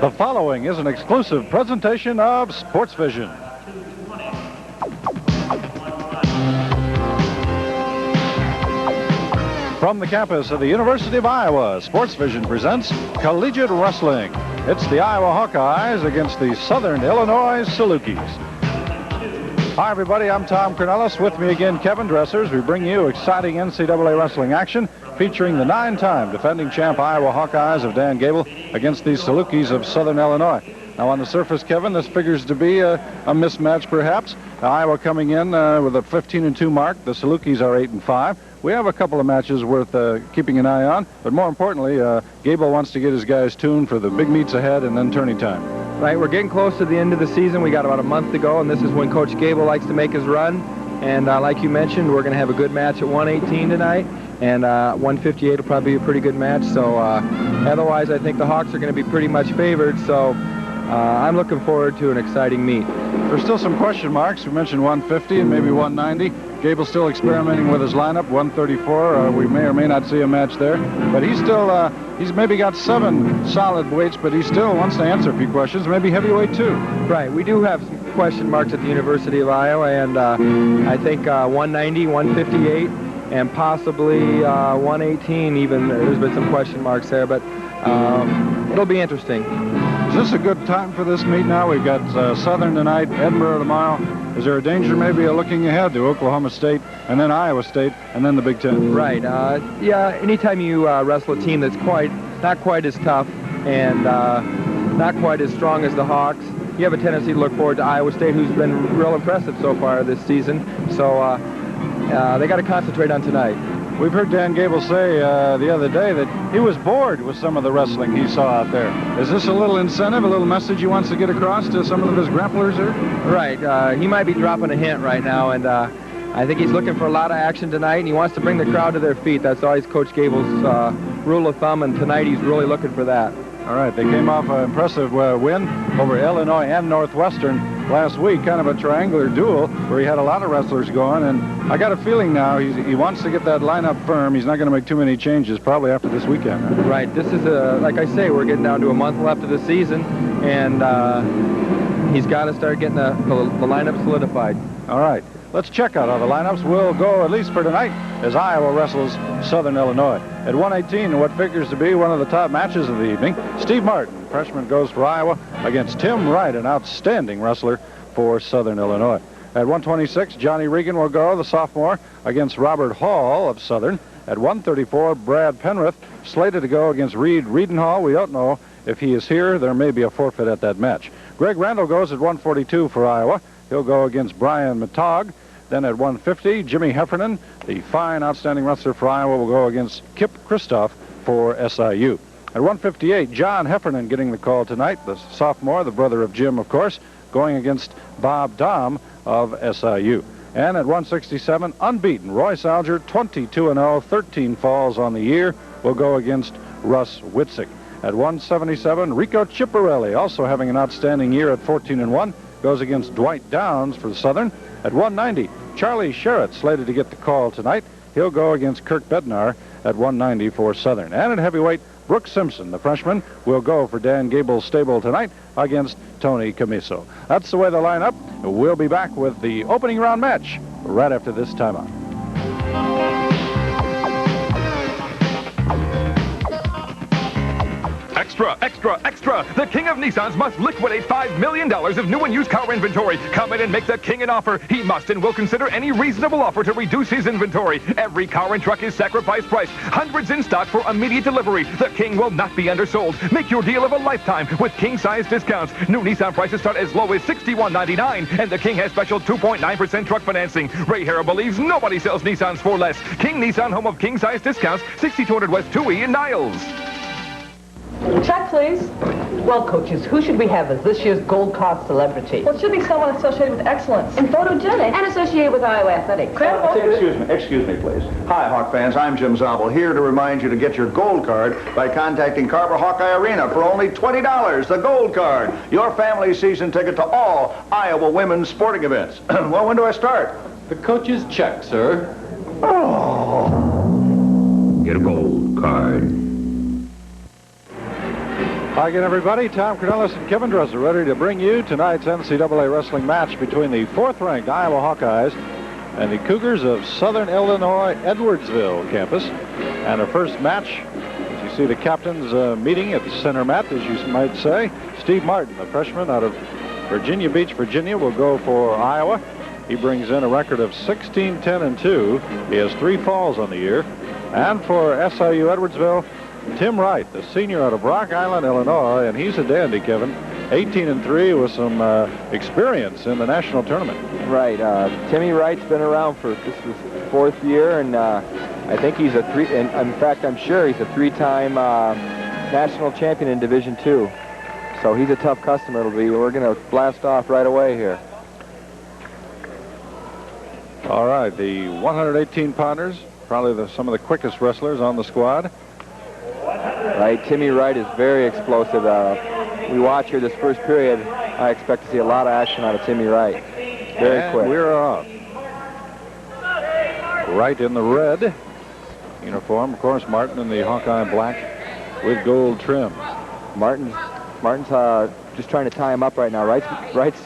The following is an exclusive presentation of Sports Vision. From the campus of the University of Iowa, Sports Vision presents Collegiate Wrestling. It's the Iowa Hawkeyes against the Southern Illinois Salukis. Hi, everybody. I'm Tom Cornelis. With me again, Kevin Dressers. We bring you exciting NCAA wrestling action featuring the 9-time defending champ Iowa Hawkeyes of Dan Gable against the Salukis of Southern Illinois. Now, on the surface, Kevin, this figures to be a mismatch, perhaps. Now, Iowa coming in with a 15-2 mark. The Salukis are 8-5. We have a couple of matches worth keeping an eye on, but more importantly, Gable wants to get his guys tuned for the big meets ahead and then tourney time. Right, we're getting close to the end of the season. We got about a month to go, and this is when Coach Gable likes to make his run. And like you mentioned, we're going to have a good match at 118 tonight, and 158 will probably be a pretty good match. So otherwise, I think the Hawks are going to be pretty much favored. So I'm looking forward to an exciting meet. There's still some question marks. We mentioned 150 and maybe 190. Gable's still experimenting with his lineup. 134. We may or may not see a match there, but he's still he's maybe got 7 solid weights, but he still wants to answer a few questions. Maybe heavyweight too. Right. We do have some question marks at the University of Iowa, and I think 190, 158, and possibly 118. Even there's been some question marks there, but it'll be interesting. Is this a good time for this meet now? We've got Southern tonight, Edinburgh tomorrow. Is there a danger maybe of looking ahead to Oklahoma State and then Iowa State and then the Big Ten? Right. Yeah, anytime you wrestle a team that's not quite as tough and not quite as strong as the Hawks, you have a tendency to look forward to Iowa State, who's been real impressive so far this season. So they got to concentrate on tonight. We've heard Dan Gable say the other day that he was bored with some of the wrestling he saw out there. Is this a little incentive, a little message he wants to get across to some of his grapplers here? Right. He might be dropping a hint right now, and I think he's looking for a lot of action tonight, and he wants to bring the crowd to their feet. That's always Coach Gable's rule of thumb, and tonight he's really looking for that. All right, they came off an impressive win over Illinois and Northwestern last week, kind of a triangular duel where he had a lot of wrestlers going, and I got a feeling now he wants to get that lineup firm. He's not going to make too many changes probably after this weekend. Right, this is, like I say, we're getting down to a month left of the season, and he's got to start getting the lineup solidified. All right, let's check out how the lineups will go, at least for tonight, as Iowa wrestles Southern Illinois. At 118, what figures to be one of the top matches of the evening, Steve Martin, freshman, goes for Iowa against Tim Wright, an outstanding wrestler for Southern Illinois. At 126, Johnny Regan will go, the sophomore, against Robert Hall of Southern. At 134, Brad Penrith, slated to go against Reed Redenhall. We don't know if he is here. There may be a forfeit at that match. Greg Randall goes at 142 for Iowa. He'll go against Brian Matog. Then at 150, Jimmy Heffernon, the fine, outstanding wrestler for Iowa, will go against Kip Christoph for SIU. At 158, John Heffernon getting the call tonight, the sophomore, the brother of Jim, of course, going against Bob Dahm of SIU. And at 167, unbeaten, Royce Alger, 22-0, 13 falls on the year, will go against Russ Witzik. At 177, Rico Ciparelli, also having an outstanding year at 14-1, goes against Dwight Downs for Southern. At 190, Charlie Sherrett, slated to get the call tonight. He'll go against Kirk Bednar at 190 for Southern. And at heavyweight, Brooks Simpson, the freshman, will go for Dan Gable's stable tonight against Tony Camiso. That's the way they line up. We'll be back with the opening round match right after this timeout. Extra, extra, extra! The King of Nissans must liquidate $5 million of new and used car inventory. Come in and make the King an offer. He must and will consider any reasonable offer to reduce his inventory. Every car and truck is sacrifice price. Hundreds in stock for immediate delivery. The King will not be undersold. Make your deal of a lifetime with king-size discounts. New Nissan prices start as low as $61.99, and the King has special 2.9% truck financing. Ray Harrow believes nobody sells Nissans for less. King Nissan, home of king-size discounts, 6200 West 2E in Niles. Check, please. Well, coaches, who should we have as this year's Gold Card celebrity? Well, it should be someone associated with excellence and photogenic and associated with Iowa athletics. Excuse me, please. Hi, Hawk fans. I'm Jim Zabel, here to remind you to get your Gold Card by contacting Carver Hawkeye Arena for only $20. The Gold Card, your family season ticket to all Iowa women's sporting events. Well, when do I start? The coach's check, sir. Oh. Get a Gold Card. Hi again, everybody. Tom Cornelis and Kevin Dresser ready to bring you tonight's NCAA wrestling match between the 4th-ranked Iowa Hawkeyes and the Cougars of Southern Illinois Edwardsville campus. And our first match, as you see the captains meeting at the center mat, as you might say. Steve Martin, the freshman out of Virginia Beach, Virginia, will go for Iowa. He brings in a record of 16-10-2. He has 3 falls on the year. And for SIU Edwardsville, Tim Wright, the senior out of Rock Island, Illinois, and he's a dandy, Kevin. 18-3 with some experience in the national tournament. Right. Timmy Wright's been around for, this is his 4th year, and I think he's a in fact, I'm sure he's a 3-time national champion in Division II. So he's a tough customer. We're going to blast off right away here. All right, the 118-pounders, probably some of the quickest wrestlers on the squad. Right, Timmy Wright is very explosive. We watch here this first period. I expect to see a lot of action out of Timmy Wright. Very quick. We're off. Wright in the red uniform. Of course, Martin in the Hawkeye black with gold trim. Martin's just trying to tie him up right now. Wright's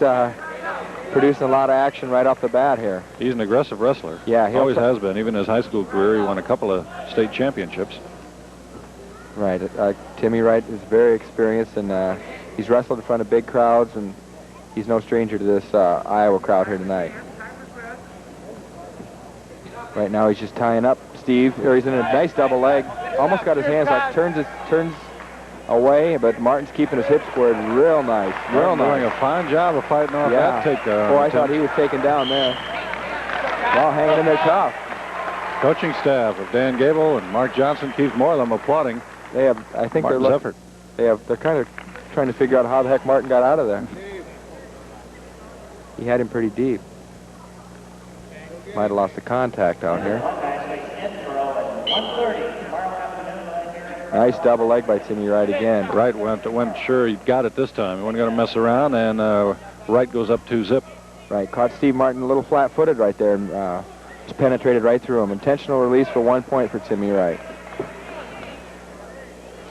producing a lot of action right off the bat here. He's an aggressive wrestler. Yeah, he always has been. Even his high school career, he won a couple of state championships. Right. Timmy Wright is very experienced, and he's wrestled in front of big crowds, and he's no stranger to this Iowa crowd here tonight. Right now he's just tying up Steve. Here he's in a nice double leg. Almost got his hands like turns away, but Martin's keeping his hips squared real nice. Real nice. Doing a fine job of fighting off that takedown. Boy, I thought he was taken down there. Well, hanging in there tough. Coaching staff of Dan Gable and Mark Johnson, Keith Moreland applauding. They have, I think Martin's effort. They're kind of trying to figure out how the heck Martin got out of there. He had him pretty deep. Might have lost the contact out here. Nice double leg by Timmy Wright again. Wright went sure he got it this time. He wasn't going to mess around, and Wright goes up 2-zip. Right, caught Steve Martin a little flat-footed right there, and just penetrated right through him. Intentional release for 1 point for Timmy Wright.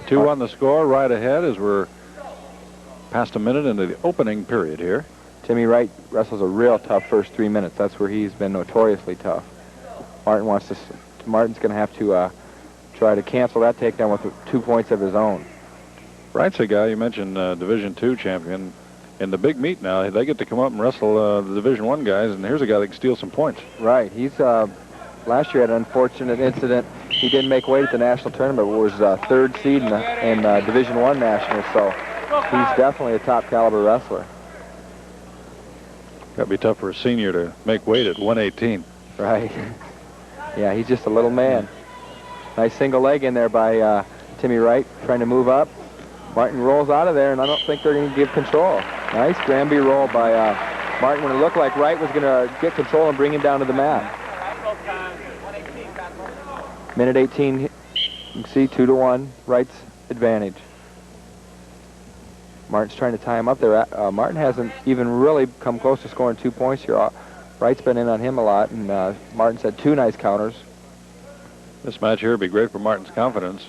2-1 the score, right ahead as we're past a minute into the opening period here. Timmy Wright wrestles a real tough first 3 minutes. That's where he's been notoriously tough. Martin's going to have to try to cancel that takedown with 2 points of his own. Wright's a guy, you mentioned Division II champion. In the big meet now, they get to come up and wrestle the Division I guys, and here's a guy that can steal some points. Right. He's last year had an unfortunate incident. He didn't make weight at the national tournament, but was 3rd seed in Division I nationals, so he's definitely a top caliber wrestler. Got to be tough for a senior to make weight at 118. Right. Yeah, he's just a little man. Nice single leg in there by Timmy Wright, trying to move up. Martin rolls out of there, and I don't think they're going to give control. Nice Granby roll by Martin when it looked like Wright was going to get control and bring him down to the mat. Minute 18, you can see 2-1, Wright's advantage. Martin's trying to tie him up there. Martin hasn't even really come close to scoring 2 points here. Wright's been in on him a lot, and Martin's had 2 nice counters. This match here would be great for Martin's confidence,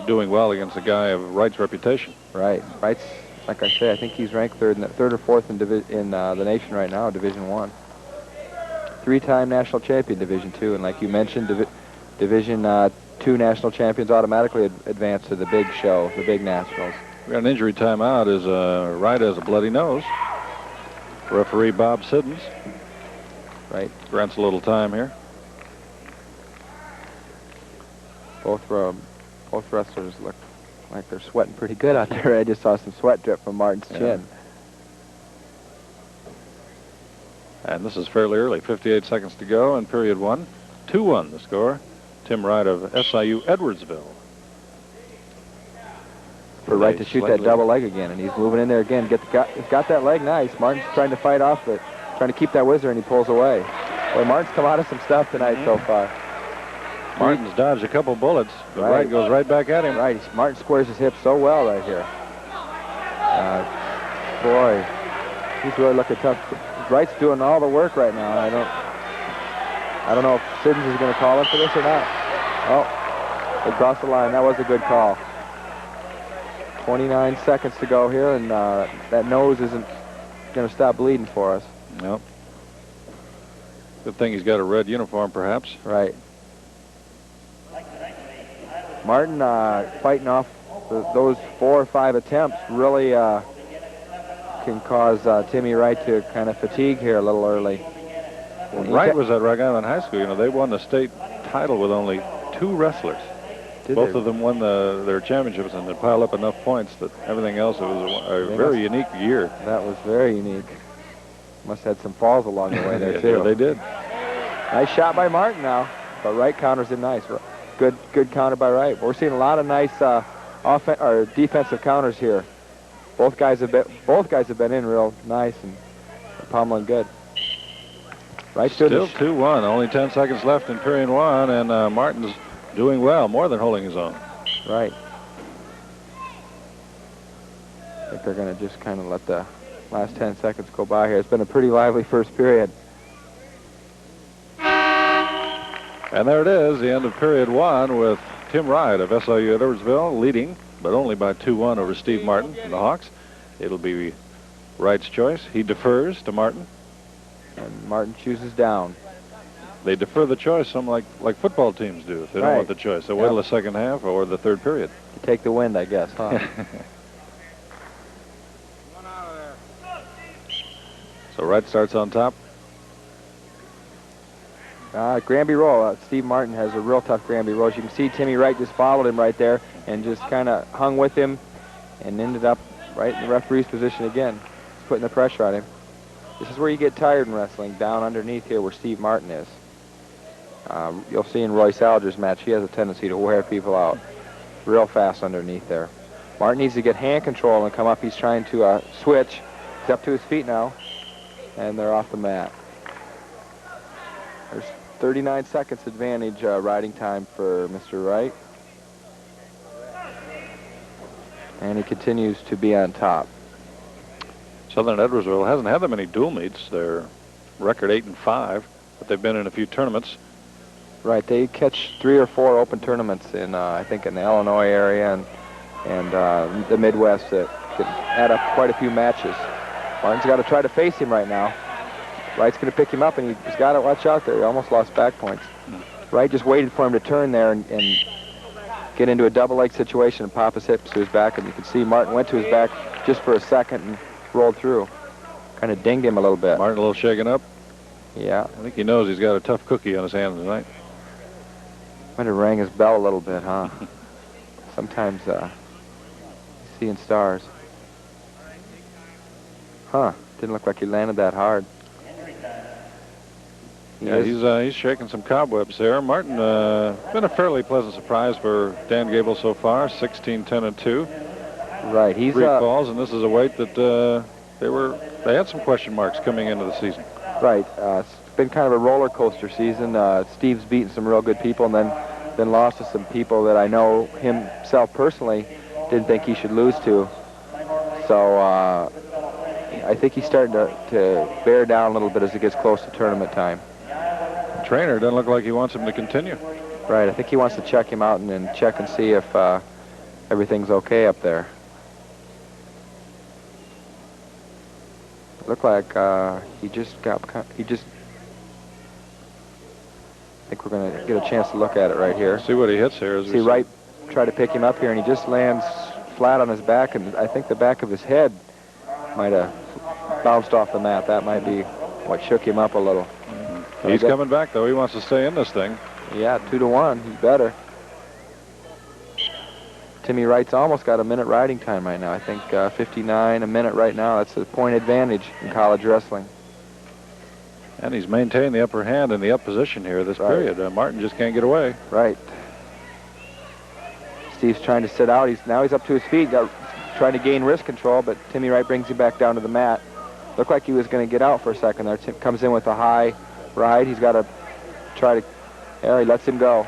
doing well against a guy of Wright's reputation. Right. Wright's, like I say, I think he's ranked third or fourth in the nation right now, Division I. 3-time national champion, Division II, and like you mentioned, Division II national champions automatically advance to the big show, the big nationals. We got an injury timeout as Wright has a bloody nose. Referee Bob Siddons. Right. Grants a little time here. Both wrestlers look like they're sweating pretty good out there. I just saw some sweat drip from Martin's chin. And this is fairly early, 58 seconds to go in period 1. 2-1 the score. Tim Wright of SIU Edwardsville. For Wright to shoot that double leg again, and he's moving in there again. He's got that leg nice. Martin's trying to fight off it, trying to keep that whizzer, and he pulls away. Boy, Martin's come out of some stuff tonight so far. Martin's dodged a couple bullets, but Wright goes right back at him. Right, Martin squares his hips so well right here. Boy, he's really looking tough. Wright's doing all the work right now. I don't know if Siddons is going to call him for this or not. Oh, they crossed the line. That was a good call. 29 seconds to go here, and that nose isn't going to stop bleeding for us. Nope. Good thing he's got a red uniform, perhaps. Right. Martin fighting off those 4 or 5 attempts really can cause Timmy Wright to kind of fatigue here a little early. When Wright was at Rock Island High School, you know, they won the state title with only 2 wrestlers. Both of them won their championships, and they piled up enough points that everything else, it was a very unique year. That was very unique. Must have had some falls along the way there, too. Yeah, they did. Nice shot by Martin now, but Wright counters it nice. Good counter by Wright. We're seeing a lot of nice defensive counters here. Both guys have been in real nice and pummeling good. Wright still 2-1. Only 10 seconds left in period 1, and Martin's doing well, more than holding his own. Right. I think they're going to just kind of let the last 10 seconds go by here. It's been a pretty lively first period. And there it is, the end of period 1 with Tim Wright of SIUE Edwardsville leading, but only by 2-1 over Steve Martin and the Hawks. It'll be Wright's choice. He defers to Martin. And Martin chooses down. They defer the choice, some like football teams do. If they don't want the choice, they wait till the second half or the third period. You take the wind, I guess, huh? So Wright starts on top. Granby roll. Steve Martin has a real tough Granby roll. As you can see, Timmy Wright just followed him right there and just kind of hung with him and ended up right in the referee's position again, putting the pressure on him. This is where you get tired in wrestling, down underneath here where Steve Martin is. You'll see in Royce Alger's match, he has a tendency to wear people out real fast underneath there. Martin needs to get hand control and come up. He's trying to switch. He's up to his feet now, and they're off the mat. There's 39 seconds advantage riding time for Mr. Wright. And he continues to be on top. Southern Edwardsville hasn't had that many dual meets. Their record 8-5, but they've been in a few tournaments. Right, they catch 3 or 4 open tournaments in, I think, in the Illinois area and the Midwest that can add up quite a few matches. Martin's got to try to face him right now. Wright's going to pick him up, and he's got to watch out there. He almost lost back points. Wright just waited for him to turn there and get into a double leg situation and pop his hips to his back, and you can see Martin went to his back just for a second and rolled through. Kind of dinged him a little bit. Martin a little shaken up. Yeah. I think he knows he's got a tough cookie on his hands tonight. Might have rang his bell a little bit, huh? Sometimes seeing stars. Huh. Didn't look like he landed that hard. Yeah, he's shaking some cobwebs there. Martin, been a fairly pleasant surprise for Dan Gable so far, 16-10-2. Right, he's 3 falls, and this is a weight that they had some question marks coming into the season. Right, it's been kind of a roller coaster season. Steve's beaten some real good people, and then lost to some people that I know himself personally didn't think he should lose to. So I think he's starting to bear down a little bit as it gets close to tournament time. Trainer doesn't look like he wants him to continue. Right, I think he wants to check him out and check and see if everything's okay up there. It looked like I think we're going to get a chance to look at it right here. See what he hits here. See Wright try to pick him up here, and he just lands flat on his back, and I think the back of his head might have bounced off the mat. That might be what shook him up a little. He's coming back, though. He wants to stay in this thing. Yeah, 2-1. He's better. Timmy Wright's almost got a minute riding time right now. I think 59 a minute right now. That's a point advantage in college wrestling. And he's maintained the upper hand in the up position here this period. Martin just can't get away. Right. Steve's trying to sit out. Now he's up to his feet, trying to gain wrist control, but Timmy Wright brings him back down to the mat. Looked like he was going to get out for a second there. Tim comes in with a high ride. He's got to try to... There, he lets him go.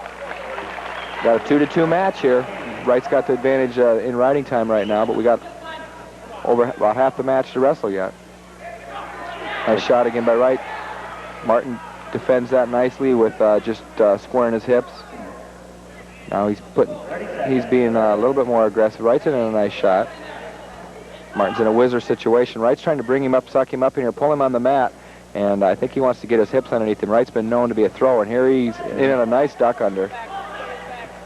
Got a 2-2 match here. Wright's got the advantage in riding time right now, but we got over about half the match to wrestle yet. Nice shot again by Wright. Martin defends that nicely with just squaring his hips. Now he's being a little bit more aggressive. Wright's in a nice shot. Martin's in a whizzer situation. Wright's trying to bring him up, suck him up in here, pull him on the mat, and I think he wants to get his hips underneath him. Wright's been known to be a thrower, and here he's in a nice duck under.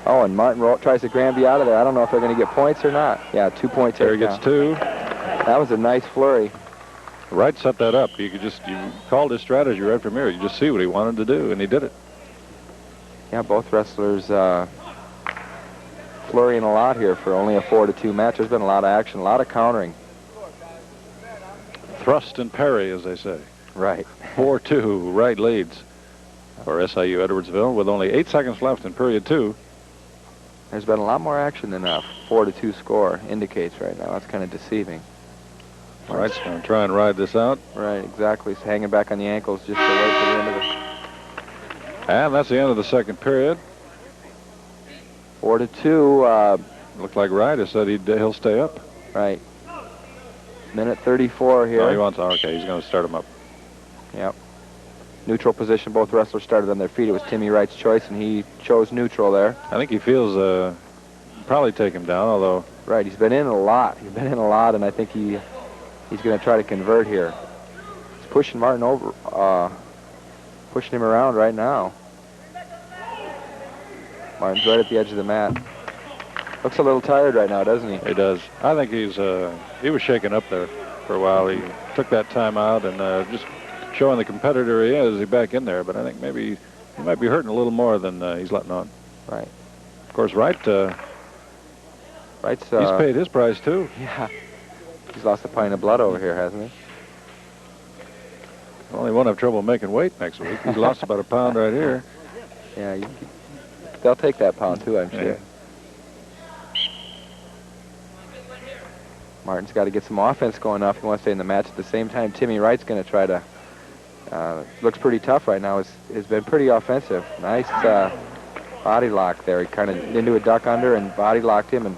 Oh, and Martin tries to Granby out of there. I don't know if they're going to get points or not. Yeah, 2 points. There he gets 2. That was a nice flurry. Wright set that up. You called his strategy right from here. You just see what he wanted to do, and he did it. Yeah, both wrestlers flurrying a lot here for only a 4-2 match. There's been a lot of action, a lot of countering. Thrust and parry, as they say. Right. 4-2, Wright leads for SIU Edwardsville with only 8 seconds left in period 2. There's been a lot more action than a 4-2 score indicates right now. That's kind of deceiving. Wright's going to try and ride this out. Right, exactly. He's hanging back on the ankles just to wait for the end of it. And that's the end of the second period. 4-2. Looked like Wright has said he'll stay up. Right. Minute 34 here. No, he wants, okay, he's going to start him up. Yep. Neutral position. Both wrestlers started on their feet. It was Timmy Wright's choice, and he chose neutral there. I think he feels probably take him down, although... Right, he's been in a lot. He's been in a lot, and I think he's going to try to convert here. He's pushing Martin over, pushing him around right now. Martin's right at the edge of the mat. Looks a little tired right now, doesn't he? He does. I think he was shaken up there for a while. He took that time out and just showing the competitor he is, he's back in there. But I think maybe he might be hurting a little more than he's letting on. Right. Of course, Wright's he's paid his price too. Yeah. He's lost a pint of blood over here, hasn't he? Only won't have trouble making weight next week. He's lost about a pound right here. Yeah, they'll take that pound too, I'm sure. Yeah. Martin's got to get some offense going now if he wants to stay in the match. At the same time, Timmy Wright's going to try to. Looks pretty tough right now. Has been pretty offensive. Nice body lock there. He kind of into a duck under and body locked him, and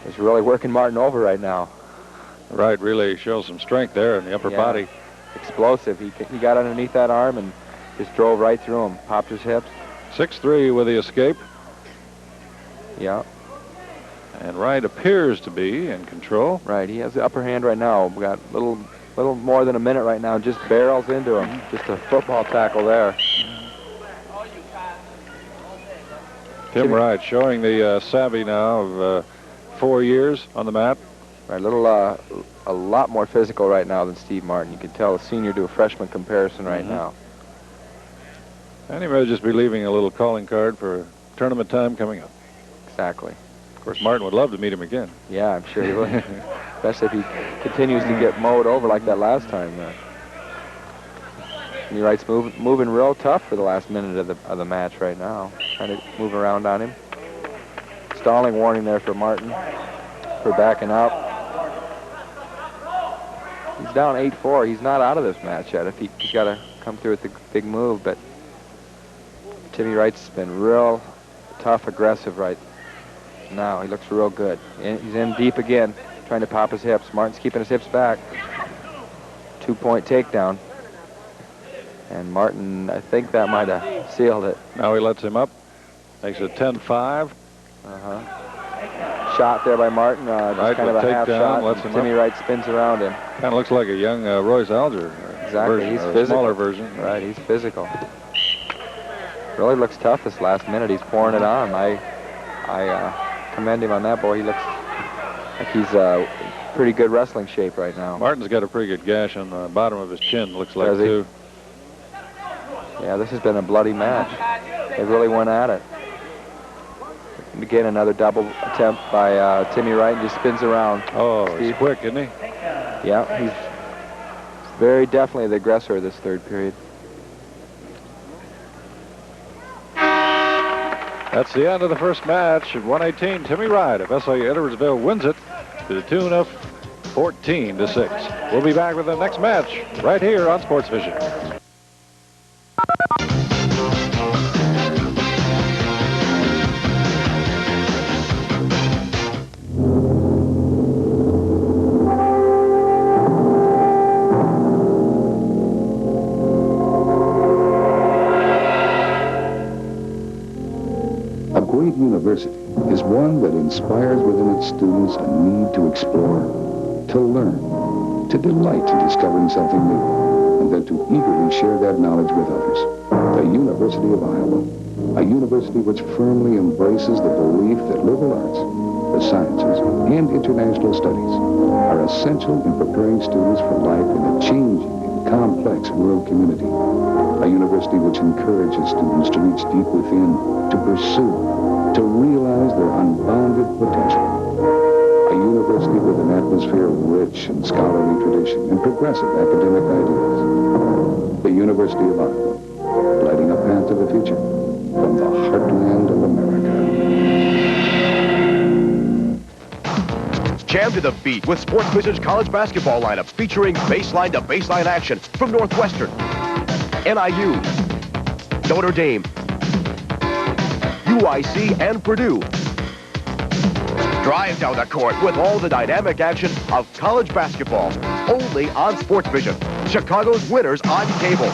is really working Martin over right now. Wright really shows some strength there in the upper body. Explosive. He got underneath that arm and just drove right through him. Popped his hips. 6-3 with the escape. Yeah. And Wright appears to be in control. Right, he has the upper hand right now. We got a little more than a minute right now. Just barrels into him. Just a football tackle there. Tim Wright showing the savvy now of 4 years on the mat. Right, a lot more physical right now than Steve Martin. You can tell a senior to a freshman comparison right now. And he may just be leaving a little calling card for tournament time coming up. Exactly. Of course, Martin would love to meet him again. Yeah, I'm sure he would. Especially if he continues to get mowed over like that last time. Timmy Wright's moving real tough for the last minute of the match right now. Trying to move around on him. Stalling warning there for Martin for backing up. He's down 8-4. He's not out of this match yet. He's got to come through with the big move, but Timmy Wright's been real tough, aggressive right now. He looks real good. He's in deep again, trying to pop his hips. Martin's keeping his hips back. 2-point takedown. And Martin, I think that might have sealed it. Now he lets him up. Makes it 10-5. Shot there by Martin. Just kind of a half shot. Timmy Wright spins around him. Kind of looks like a young Royce Alger. Exactly. Version, he's a physical. Smaller version. Right, he's physical. Really looks tough this last minute. He's pouring it on. I commend him on that, boy. He looks like he's pretty good wrestling shape right now. Martin's got a pretty good gash on the bottom of his chin, looks like, Does he? too. Yeah, this has been a bloody match. They really went at it. Again, another double attempt by Timmy Wright, and just spins around. Oh, Steve. he's quick, isn't he? Yeah, he's very definitely the aggressor of this third period. That's the end of the first match. At 1:18, Timmy Wright of SIU Edwardsville wins it to the tune of 14-6. We'll be back with the next match right here on Sports Vision. great university is one that inspires within its students a need to explore, to learn, to delight in discovering something new, and then to eagerly share that knowledge with others. The University of Iowa, a university which firmly embraces the belief that liberal arts, the sciences, and international studies are essential in preparing students for life in a changing and complex world community. A university which encourages students to reach deep within, to pursue, to realize their unbounded potential. A university with an atmosphere rich in scholarly tradition and progressive academic ideas. The University of Iowa, lighting a path to the future from the heartland of America. Jam to the beat with Sports Vision's college basketball lineup featuring baseline to baseline action from Northwestern, NIU, Notre Dame, UIC, and Purdue. Drive down the court with all the dynamic action of college basketball, only on Sports Vision. Chicago's winners on cable.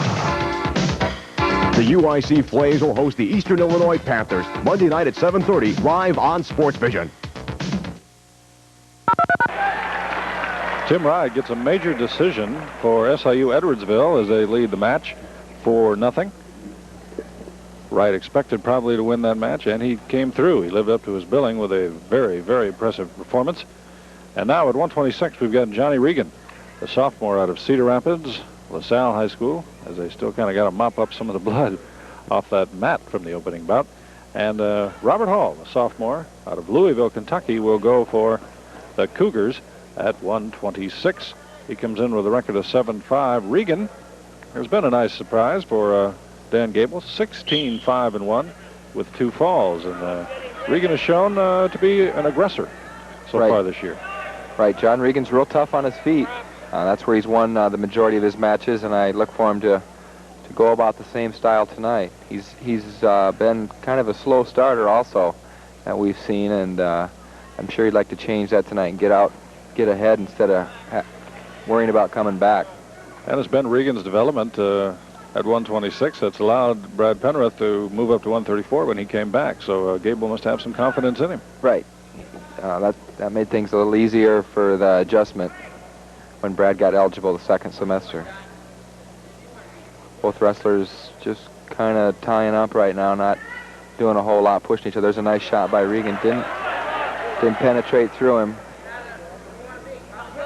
The UIC Flames will host the Eastern Illinois Panthers Monday night at 7:30 live on Sports Vision. Tim Wright gets a major decision for SIU Edwardsville as they lead the match 4-0. Wright expected probably to win that match, and he came through. He lived up to his billing with a very, very impressive performance. And now at 126, we've got Johnny Regan, a sophomore out of Cedar Rapids, LaSalle High School, as they still kind of got to mop up some of the blood off that mat from the opening bout. And Robert Hall, a sophomore out of Louisville, Kentucky, will go for the Cougars at 126. He comes in with a record of 7-5. Regan has been a nice surprise for Dan Gable, 16-5-1 with 2 falls. And Regan has shown to be an aggressor so far this year. Right, John Regan's real tough on his feet. That's where he's won the majority of his matches, and I look for him to go about the same style tonight. He's been kind of a slow starter also that we've seen, and I'm sure he'd like to change that tonight and get ahead instead of worrying about coming back. And it's been Regan's development at 126 that's allowed Brad Penrith to move up to 134 when he came back. So Gable must have some confidence in him. Right. That made things a little easier for the adjustment when Brad got eligible the second semester. Both wrestlers just kind of tying up right now, not doing a whole lot, pushing each other. There's a nice shot by Regan. Didn't penetrate through him.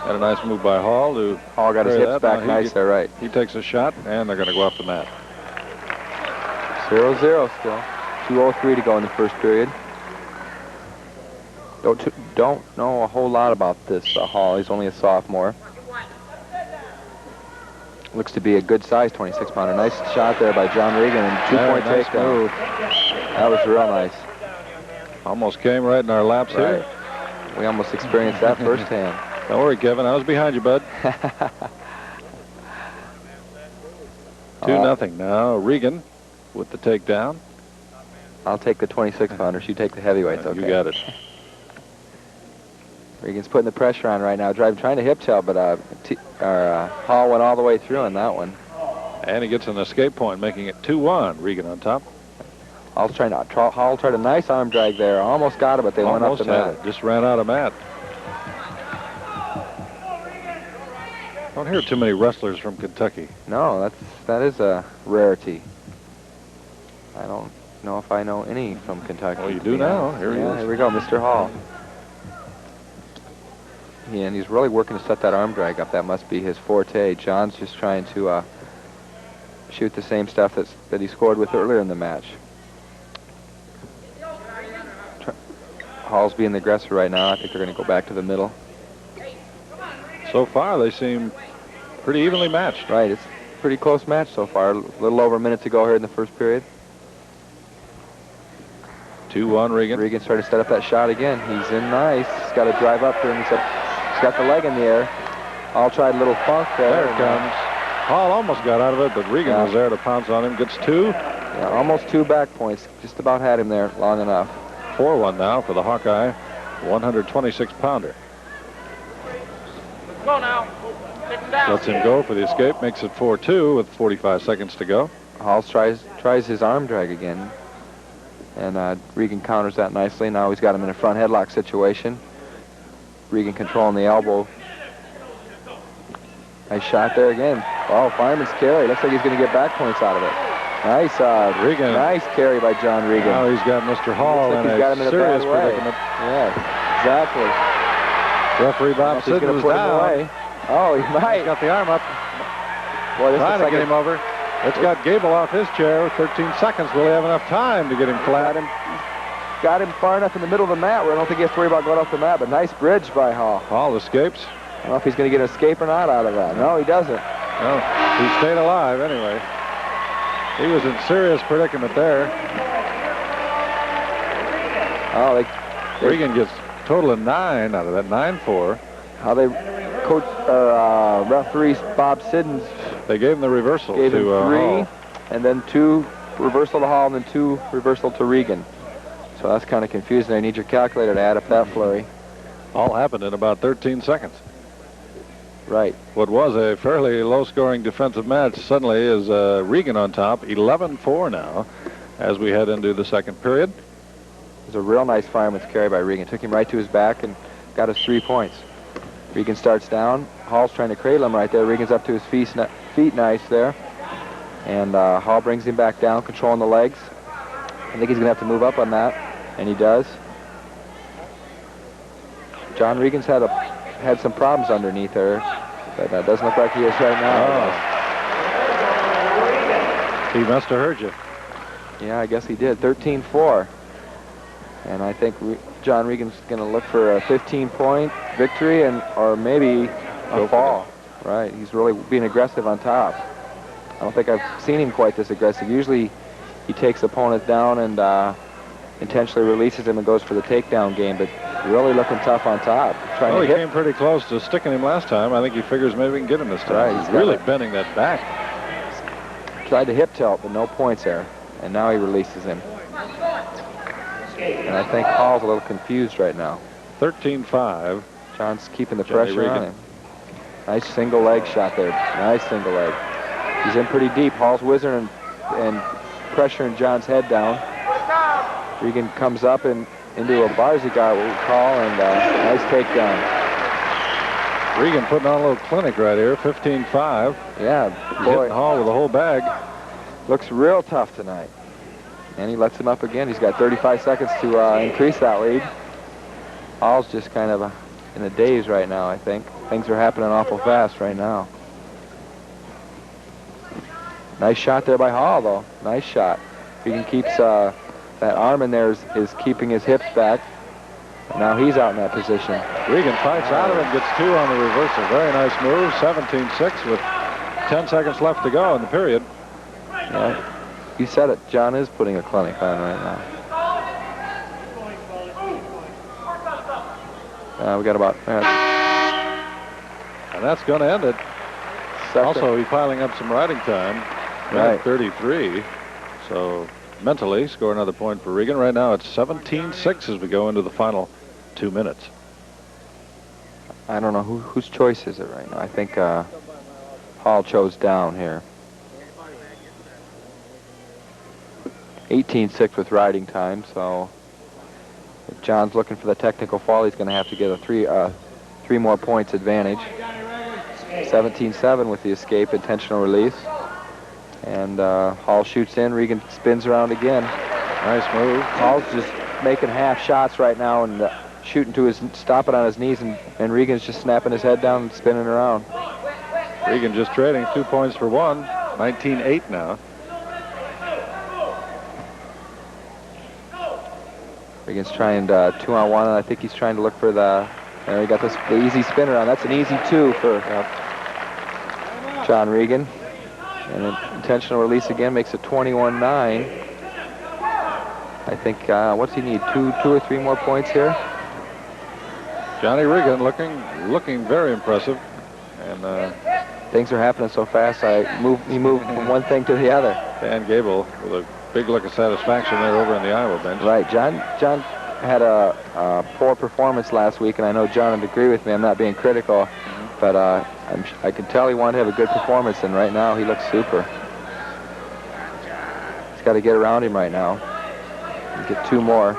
And a nice move by Hall. Hall got his hips back nice there, right. He takes a shot, and they're going to go off the mat. 0-0 still. 2:03 to go in the first period. Don't know a whole lot about this Hall. He's only a sophomore. Looks to be a good size 26-pounder. Nice shot there by John Regan, and 2-point takedown. That was real nice. Almost came right in our laps here. We almost experienced that firsthand. Don't worry, Kevin. I was behind you, bud. 2-0 now. Regan with the takedown. I'll take the 26-pounders. You take the heavyweights, okay? You got it. Regan's putting the pressure on right now, trying to hip tail, but Hall went all the way through on that one. And he gets an escape point, making it 2-1. Regan on top. Hall tried a nice arm drag there. Almost got it, but they went up the mat. Just ran out of mat. Don't hear too many wrestlers from Kentucky. No, that is a rarity. I don't know if I know any from Kentucky. Well, you do now. Here he is. Here we go, Mr. Hall. And he's really working to set that arm drag up. That must be his forte. John's just trying to shoot the same stuff that he scored with earlier in the match. Hall's being the aggressor right now. I think they're going to go back to the middle. So far, they seem pretty evenly matched. Right, it's a pretty close match so far. A little over a minute to go here in the first period. 2-1 Regan. Regan's starting to set up that shot again. He's in nice. He's got to drive up here, and he's got the leg in the air. Hall tried a little funk there. There it comes. Hall almost got out of it, but Regan was there to pounce on him. Gets 2. Yeah, almost 2 back points. Just about had him there long enough. 4-1 now for the Hawkeye 126-pounder. Go now. Lets him go for the escape. Makes it 4-2 with 45 seconds to go. Hall tries his arm drag again. And Regan counters that nicely. Now he's got him in a front headlock situation. Regan controlling the elbow. Nice shot there again. Oh, fireman's carry. Looks like he's going to get back points out of it. Nice, Regan. Nice carry by John Regan. Now he's got Mr. Hall in a serious predicament. Yeah, exactly. Referee Bob Sidden was down. Away. Oh, he might. He's got the arm up. Boy, this trying to get him over. It's got Gable off his chair with 13 seconds. Will he have enough time to get him flat? Got him far enough in the middle of the mat where I don't think he has to worry about going off the mat, but nice bridge by Hall. Hall escapes. I don't know if he's going to get an escape or not out of that. No, he doesn't. No, he stayed alive anyway. He was in serious predicament there. Oh, Regan gets a total of 9 out of that, 9-4. How they referee Bob Siddons. They gave him the reversal. Gave him 3, Hall. and then 2 reversal to Hall, and then 2 reversal to Regan. So that's kind of confusing. I need your calculator to add up that flurry. All happened in about 13 seconds. Right. What was a fairly low-scoring defensive match suddenly is Regan on top, 11-4 now, as we head into the second period. It was a real nice fireman's carry by Regan. Took him right to his back and got us 3 points. Regan starts down. Hall's trying to cradle him right there. Regan's up to his feet nice there. And Hall brings him back down, controlling the legs. I think he's going to have to move up on that, and he does. John Regan's had some problems underneath there, but that doesn't look like he is right now. Oh. He must have heard you. Yeah, I guess he did. 13-4. And I think John Regan's going to look for a 15-point victory or maybe a fall. Right, he's really being aggressive on top. I don't think I've seen him quite this aggressive. Usually he takes opponents down and intentionally releases him and goes for the takedown game, but really looking tough on top. Well, he came pretty close to sticking him last time. I think he figures maybe we can get him this time. Right, he's really bending that back. Tried to hip tilt, but no points there. And now he releases him. And I think Hall's a little confused right now. 13-5. John's keeping the pressure on him. Nice single leg shot there. Nice single leg. He's in pretty deep. Hall's whizzing and pressuring John's head down. Regan comes up and into a Barzigar, what we call, and nice takedown. Regan putting on a little clinic right here, 15-5. Yeah, boy. Hitting Hall with a whole bag. Looks real tough tonight. And he lets him up again. He's got 35 seconds to increase that lead. Hall's just kind of in a daze right now, I think. Things are happening awful fast right now. Nice shot there by Hall, though. Nice shot. Regan keeps that arm in there is keeping his hips back. And now he's out in that position. Regan fights out of it and gets 2 on the reversal. Very nice move. 17-6 with 10 seconds left to go in the period. Yeah, you said it. John is putting a clinic on right now. We got about... and that's going to end it. Also, he's piling up some riding time. Right. 33. So mentally, score another point for Regan. Right now, it's 17-6 as we go into the final 2 minutes. I don't know whose choice is it right now. I think Hall chose down here. 18-6 with riding time, so if John's looking for the technical fall, he's going to have to get a 3 more points advantage. 17-7 with the escape, intentional release. And Hall shoots in. Regan spins around again. Nice move. Hall's just making half shots right now and shooting to stopping on his knees, and Regan's just snapping his head down and spinning around. Regan just trading 2 points for 1. 19-8 now. Regan's trying 2-on-1, and I think he's trying to look for the... There he got the easy spin around. That's an easy 2 for John Regan. And an intentional release again makes it 21-9. I think, what's he need? 2 or 3 more points here? Johnny Regan looking very impressive. And things are happening so fast, he moved from one thing to the other. Dan Gable with a big look of satisfaction there over in the Iowa bench. Right, John had a poor performance last week, and I know John would agree with me. I'm not being critical, but I could tell he wanted to have a good performance, and right now he looks super. He's got to get around him right now. Get 2 more.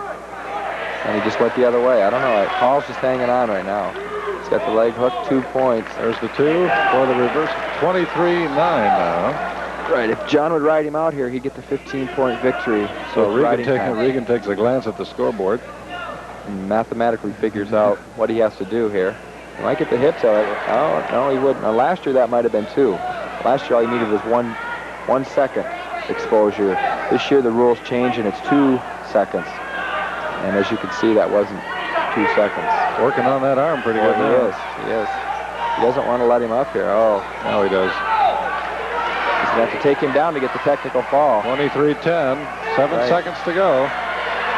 And he just went the other way. I don't know. Hall's just hanging on right now. He's got the leg hook, 2 points. There's the 2 for the reverse. 23-9 now. Right, if John would ride him out here, he'd get the 15-point victory. So Regan takes a glance at the scoreboard. And mathematically figures out what he has to do here. He might get the hits out of it. Oh, no, he wouldn't. Now, last year, that might have been 2. Last year, all he needed was 1 second exposure. This year, the rules change, and it's 2 seconds. And as you can see, that wasn't 2 seconds. Working on that arm pretty good now. He is. He doesn't want to let him up here. Oh. Now he does. He's going to have to take him down to get the technical fall. 23-10. 7 seconds to go.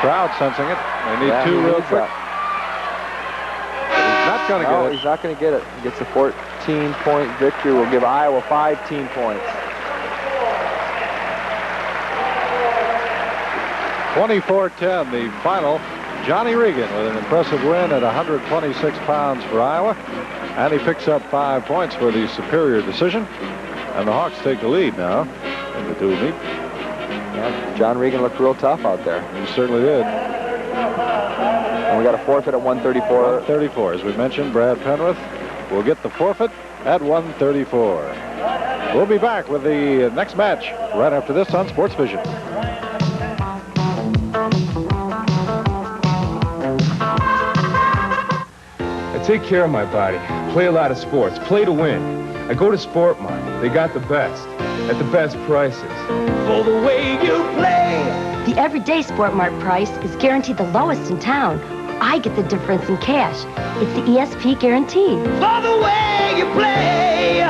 Crowd sensing it. They need 2 real quick. He's not going to get it. He's not going to get it. He gets a 14-point victory. We'll give Iowa 15 points. 24-10, the final. Johnny Regan with an impressive win at 126 pounds for Iowa. And he picks up 5 points for the superior decision. And the Hawks take the lead now in the dual meet. Yeah, John Regan looked real tough out there. He certainly did. And we got a forfeit at 134. 134, as we mentioned, Brad Penrith will get the forfeit at 134. We'll be back with the next match right after this on Sports Vision. I take care of my body, play a lot of sports, play to win. I go to Sport Mart. They got the best at the best prices. For the way you play. The everyday Sport Mart price is guaranteed the lowest in town. I get the difference in cash. It's the ESP guarantee. For the way you play.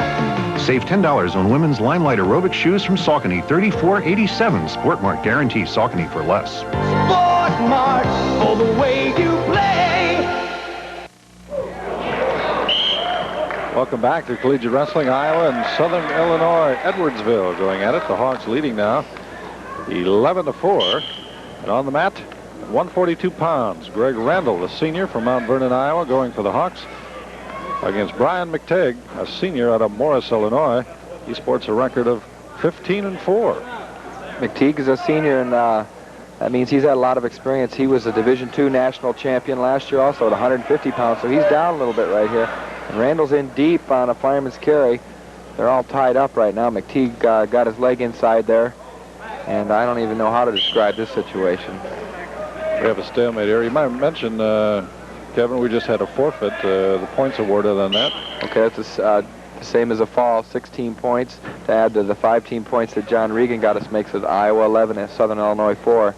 Save $10 on women's Limelight aerobic shoes from Saucony. $34.87. Sport Mart guarantees Saucony for less. Sport Mart. For the way you play. Welcome back to Collegiate Wrestling. Iowa and Southern Illinois, Edwardsville going at it. The Hawks leading now 11-4. And on the mat, 142 pounds, Greg Randall, the senior from Mount Vernon, Iowa, going for the Hawks against Brian McTigg, a senior out of Morris, Illinois. He sports a record of 15-4. McTigg is a senior, and that means he's had a lot of experience. He was a Division II national champion last year also at 150 pounds, so he's down a little bit right here. And Randall's in deep on a fireman's carry. They're all tied up right now. McTigg got his leg inside there, and I don't even know how to describe this situation. We have a stalemate here. You might mention, Kevin, we just had a forfeit. The points awarded on that. Okay, that's the same as a fall, 16 points to add to the 15 points that John Regan got us makes it Iowa 11 and Southern Illinois 4.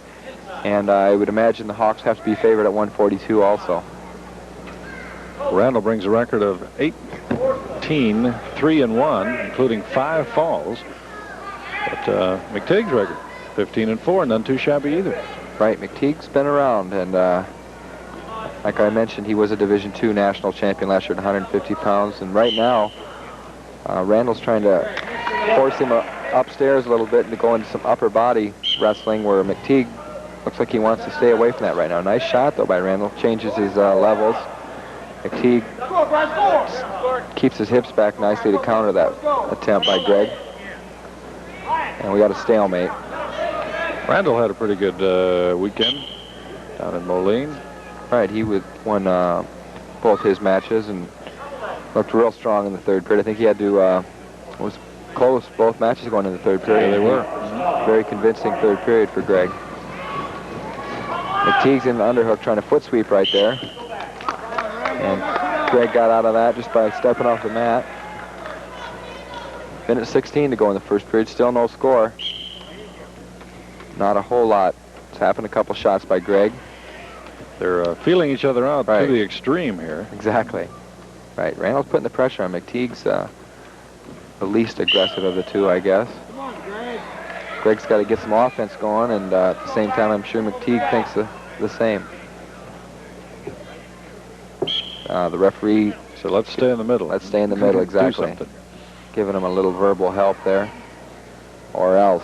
And I would imagine the Hawks have to be favored at 142 also. Randall brings a record of 18, 3-1, including 5 falls. But McTigg's record, 15-4, none too shabby either. Right, McTigg's been around, and like I mentioned, he was a Division II national champion last year at 150 pounds. And right now, Randall's trying to force him upstairs a little bit and to go into some upper body wrestling, where McTigg looks like he wants to stay away from that right now. Nice shot, though, by Randall. Changes his levels. McTigg keeps his hips back nicely to counter that attempt by Greg. And we got a stalemate. Randall had a pretty good weekend down in Moline. Right, he won both his matches and looked real strong in the third period. I think he had to, was close both matches going in the third period. Yeah, they were. Very convincing third period for Greg. McTigg's in the underhook trying to foot sweep right there. And Greg got out of that just by stepping off the mat. Minute 16 to go in the first period. Still no score. Not a whole lot. It's happened a couple shots by Greg. They're feeling each other out to the extreme here. Exactly. Right. Randall's putting the pressure on. McTigg's the least aggressive of the two, I guess. Greg's got to get some offense going, and at the same time, I'm sure McTigg thinks the same. The referee... So let's stay in the middle. Let's stay in the middle, exactly. Giving him a little verbal help there. Or else.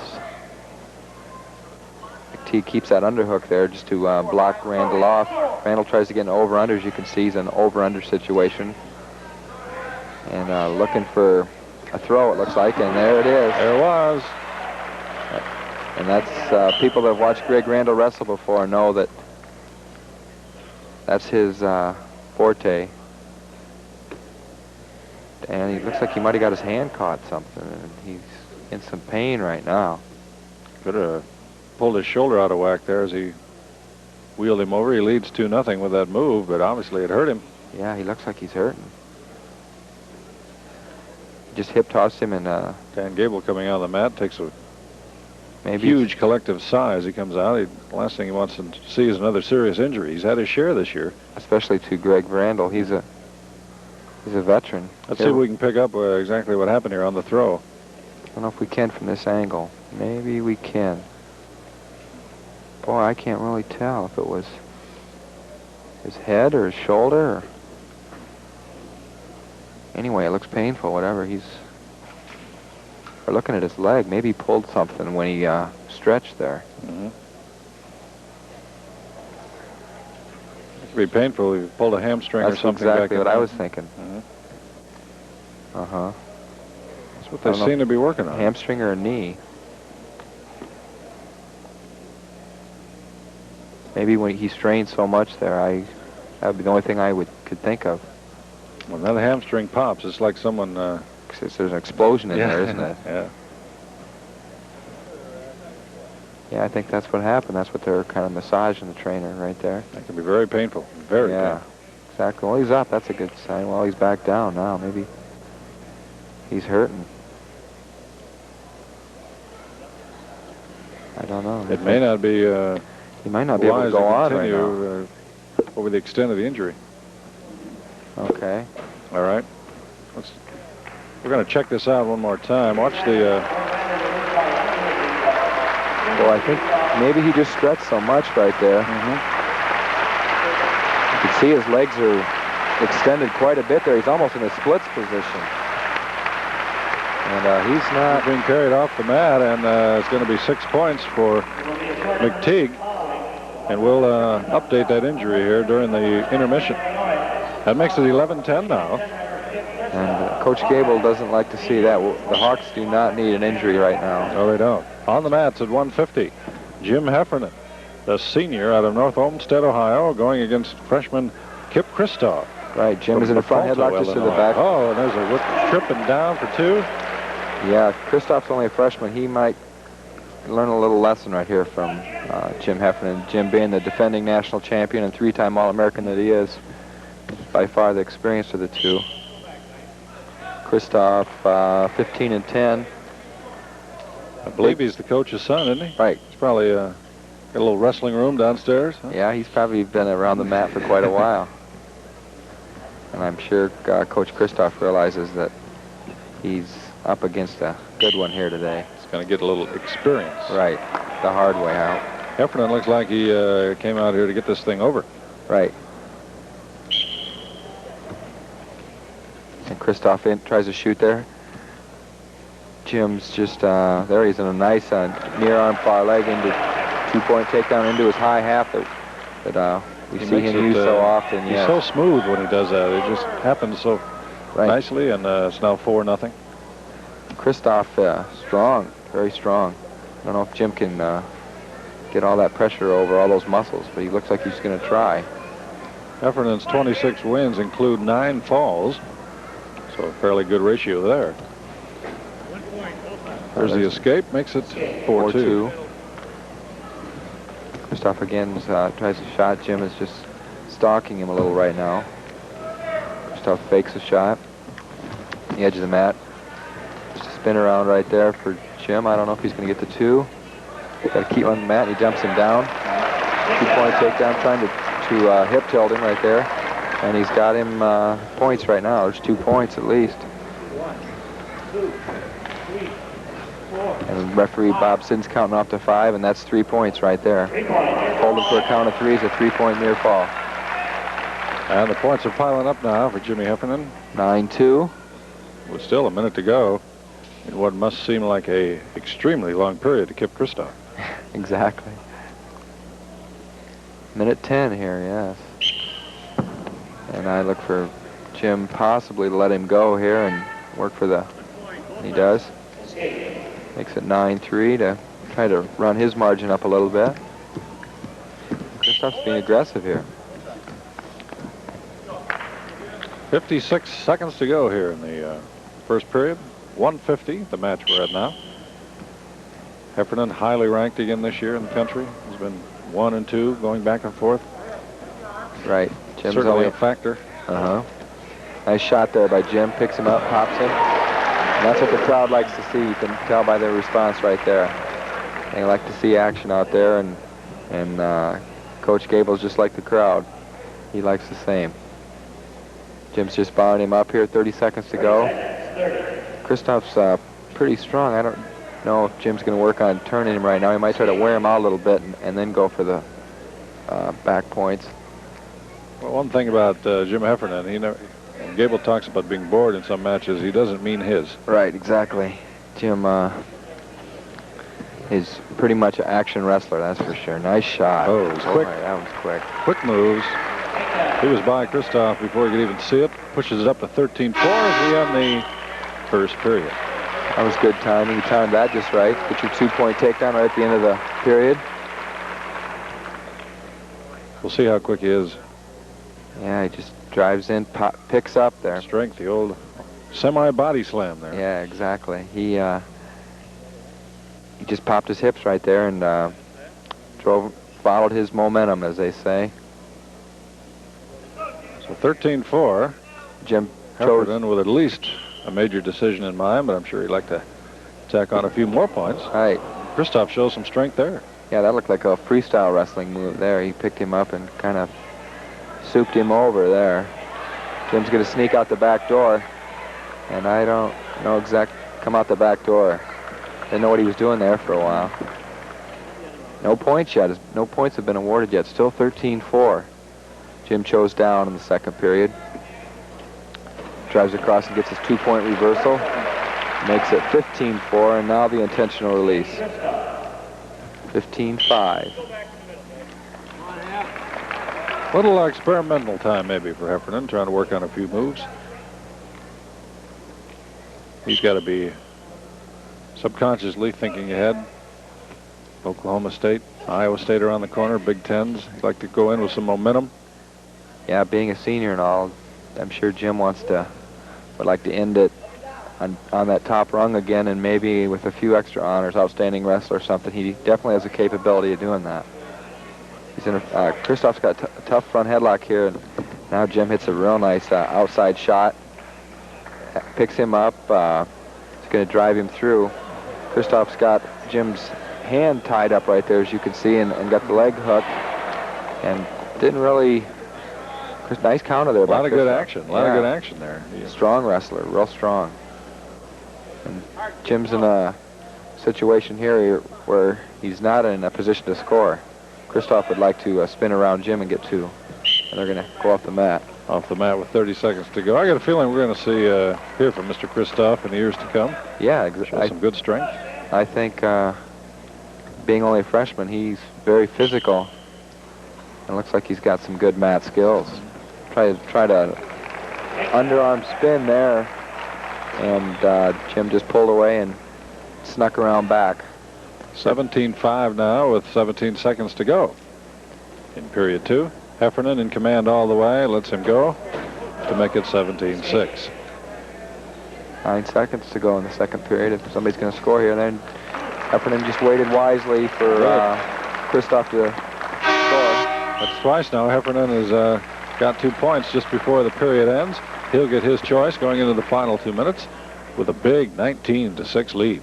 McTigg keeps that underhook there just to block Randall off. Randall tries to get an over-under. As you can see, he's in an over-under situation. And looking for a throw, it looks like, and there it is. There it was. And that's people that have watched Greg Randall wrestle before know that that's his forte. And he looks like he might have got his hand caught something, and he's in some pain right now. Could have pulled his shoulder out of whack there as he wheeled him over. He leads 2-0 with that move, but obviously it hurt him. Yeah, he looks like he's hurting. Just hip tossed him, and Dan Gable coming out of the mat takes a maybe huge collective sigh as he comes out. The last thing he wants to see is another serious injury. He's had his share this year. Especially to Greg Randall. He's a veteran. Let's see if we can pick up exactly what happened here on the throw. I don't know if we can from this angle. Maybe we can. Boy, I can't really tell if it was his head or his shoulder. Or... Anyway, it looks painful, whatever. We're looking at his leg. Maybe he pulled something when he stretched there. Mm-hmm. It could be painful if he pulled a hamstring or something. That's exactly back what I was thinking. Mm-hmm. Uh-huh. That's what they seem to be working on. Hamstring or a knee. Maybe when he strained so much there, that would be the only thing I could think of. When that hamstring pops, it's like someone... There's an explosion in there, isn't it? Yeah. Yeah, I think that's what happened. That's what they're kind of massaging the trainer right there. That can be very painful. Very painful. Exactly. Well, he's up. That's a good sign. Well, he's back down now. Maybe he's hurting. I don't know. It may not be... he might not be able to go on right now. Over the extent of the injury. Okay. All right. We're going to check this out one more time. Watch the... Well, I think maybe he just stretched so much right there. Mm-hmm. You can see his legs are extended quite a bit there. He's almost in a splits position. And he's not... being carried off the mat, and it's going to be 6 points for McTeague. And we'll update that injury here during the intermission. That makes it 11-10 now. And Coach Gable doesn't like to see that. The Hawks do not need an injury right now. No, they don't. On the mats at 150, Jim Heffernon, the senior out of North Olmsted, Ohio, going against freshman Kip Kristoff. Right, Jim is in the front, headlock just to the back. Oh, and there's a whip tripping down for 2. Yeah, Kristoff's only a freshman. He might learn a little lesson right here from Jim Heffernon. Jim being the defending national champion and 3-time All-American that he is, by far the experience of the two. Kristoff, 15-10. I believe he's the coach's son, isn't he? Right. He's probably got a little wrestling room downstairs. Huh? Yeah, he's probably been around the mat for quite a while. And I'm sure Coach Kristoff realizes that he's up against a good one here today. He's going to get a little experience. Right, the hard way out. Heffernon looks like he came out here to get this thing over. Right. And Kristoff tries to shoot there. Jim's just there. He's in a nice near arm far leg into 2-point takedown into his high half that we see him use so often. He's so smooth when he does that. It just happens so nicely, and it's now 4-0. Kristoff strong, very strong. I don't know if Jim can get all that pressure over all those muscles, but he looks like he's going to try. Heffernon's 26 wins include 9 falls, so a fairly good ratio there. There's the escape, makes it 4-2. Kristoff again tries a shot. Jim is just stalking him a little right now. Kristoff fakes a shot. The edge of the mat. Just a spin around right there for Jim. I don't know if he's going to get the 2. Got to keep on the mat. He jumps him down. 2-point takedown, trying to hip tilt him right there. And he's got him points right now. There's 2 points at least. And referee Bob Sinn's counting off to 5, and that's 3 points right there. Holding for a count of 3 is a 3-point near fall. And the points are piling up now for Jimmy Heffernon. 9-2. With still a minute to go in what must seem like a extremely long period to Kip Kristoff. Exactly. Minute 10 here, yes. And I look for Jim possibly to let him go here and work for the... He does. Makes it 9-3 to try to run his margin up a little bit. Christoph's being aggressive here. 56 seconds to go here in the first period. 150, the match we're at now. Heffernon, highly ranked again this year in the country. He's been 1 and 2, going back and forth. Right. Jim's certainly a factor. Nice shot there by Jim. Picks him up, pops him. And that's what the crowd likes to see. You can tell by their response right there. They like to see action out there, and Coach Gable's just like the crowd. He likes the same. Jim's just barring him up here. 30 seconds to go. Christoph's pretty strong. I don't know if Jim's going to work on turning him right now. He might try to wear him out a little bit and then go for the back points. Well, one thing about Jim Heffernon, when Gable talks about being bored in some matches, he doesn't mean his. Right, exactly. Jim is pretty much an action wrestler, that's for sure. Nice shot. Oh, it was quick. Right, that was quick. Quick moves. He was by Christoph before he could even see it. Pushes it up to 13-4 as we end the first period. That was good timing. You timed that just right. Get your 2-point takedown right at the end of the period. We'll see how quick he is. Yeah, he just drives in, picks up there. Strength, the old semi-body slam there. Yeah, exactly. He just popped his hips right there and followed his momentum, as they say. So 13-4. Jim Heffernon with at least a major decision in mind, but I'm sure he'd like to tack on a few more points. Right. Christoph shows some strength there. Yeah, that looked like a freestyle wrestling move there. He picked him up and kind of souped him over there. Jim's going to sneak out the back door, and I don't know come out the back door. Didn't know what he was doing there for a while. No points yet. No points have been awarded yet. Still 13-4. Jim chose down in the second period. Drives across and gets his 2-point reversal. Makes it 15-4, and now the intentional release. 15-5. Little experimental time maybe for Heffernon, trying to work on a few moves. He's got to be subconsciously thinking ahead. Oklahoma State, Iowa State around the corner, Big Tens. He'd like to go in with some momentum. Yeah, being a senior and all, I'm sure Jim would like to end it on that top rung again, and maybe with a few extra honors, outstanding wrestler or something. He definitely has the capability of doing that. He's in Christoph's got a tough front headlock here, and now Jim hits a real nice outside shot. Picks him up. He's going to drive him through. Christoph's got Jim's hand tied up right there, as you can see, and got the leg hooked, and didn't really. Nice counter there. A lot of good action. A lot of good action there. Strong wrestler, real strong. And Jim's in a situation here where he's not in a position to score. Christoph would like to spin around Jim and get two, and they're going to go off the mat. Off the mat with 30 seconds to go. I got a feeling we're going to see hear from Mr. Christoph in the years to come. Yeah, exactly. Some good strength. I think being only a freshman, he's very physical, and looks like he's got some good mat skills. Try to underarm spin there, and Jim just pulled away and snuck around back. 17-5 now with 17 seconds to go in period 2. Heffernon in command all the way, lets him go to make it 17-6. 9 seconds to go in the second period. If somebody's going to score here, then Heffernon just waited wisely for Christoph to score. That's twice now. Heffernon has got 2 points just before the period ends. He'll get his choice going into the final 2 minutes with a big 19-6 lead.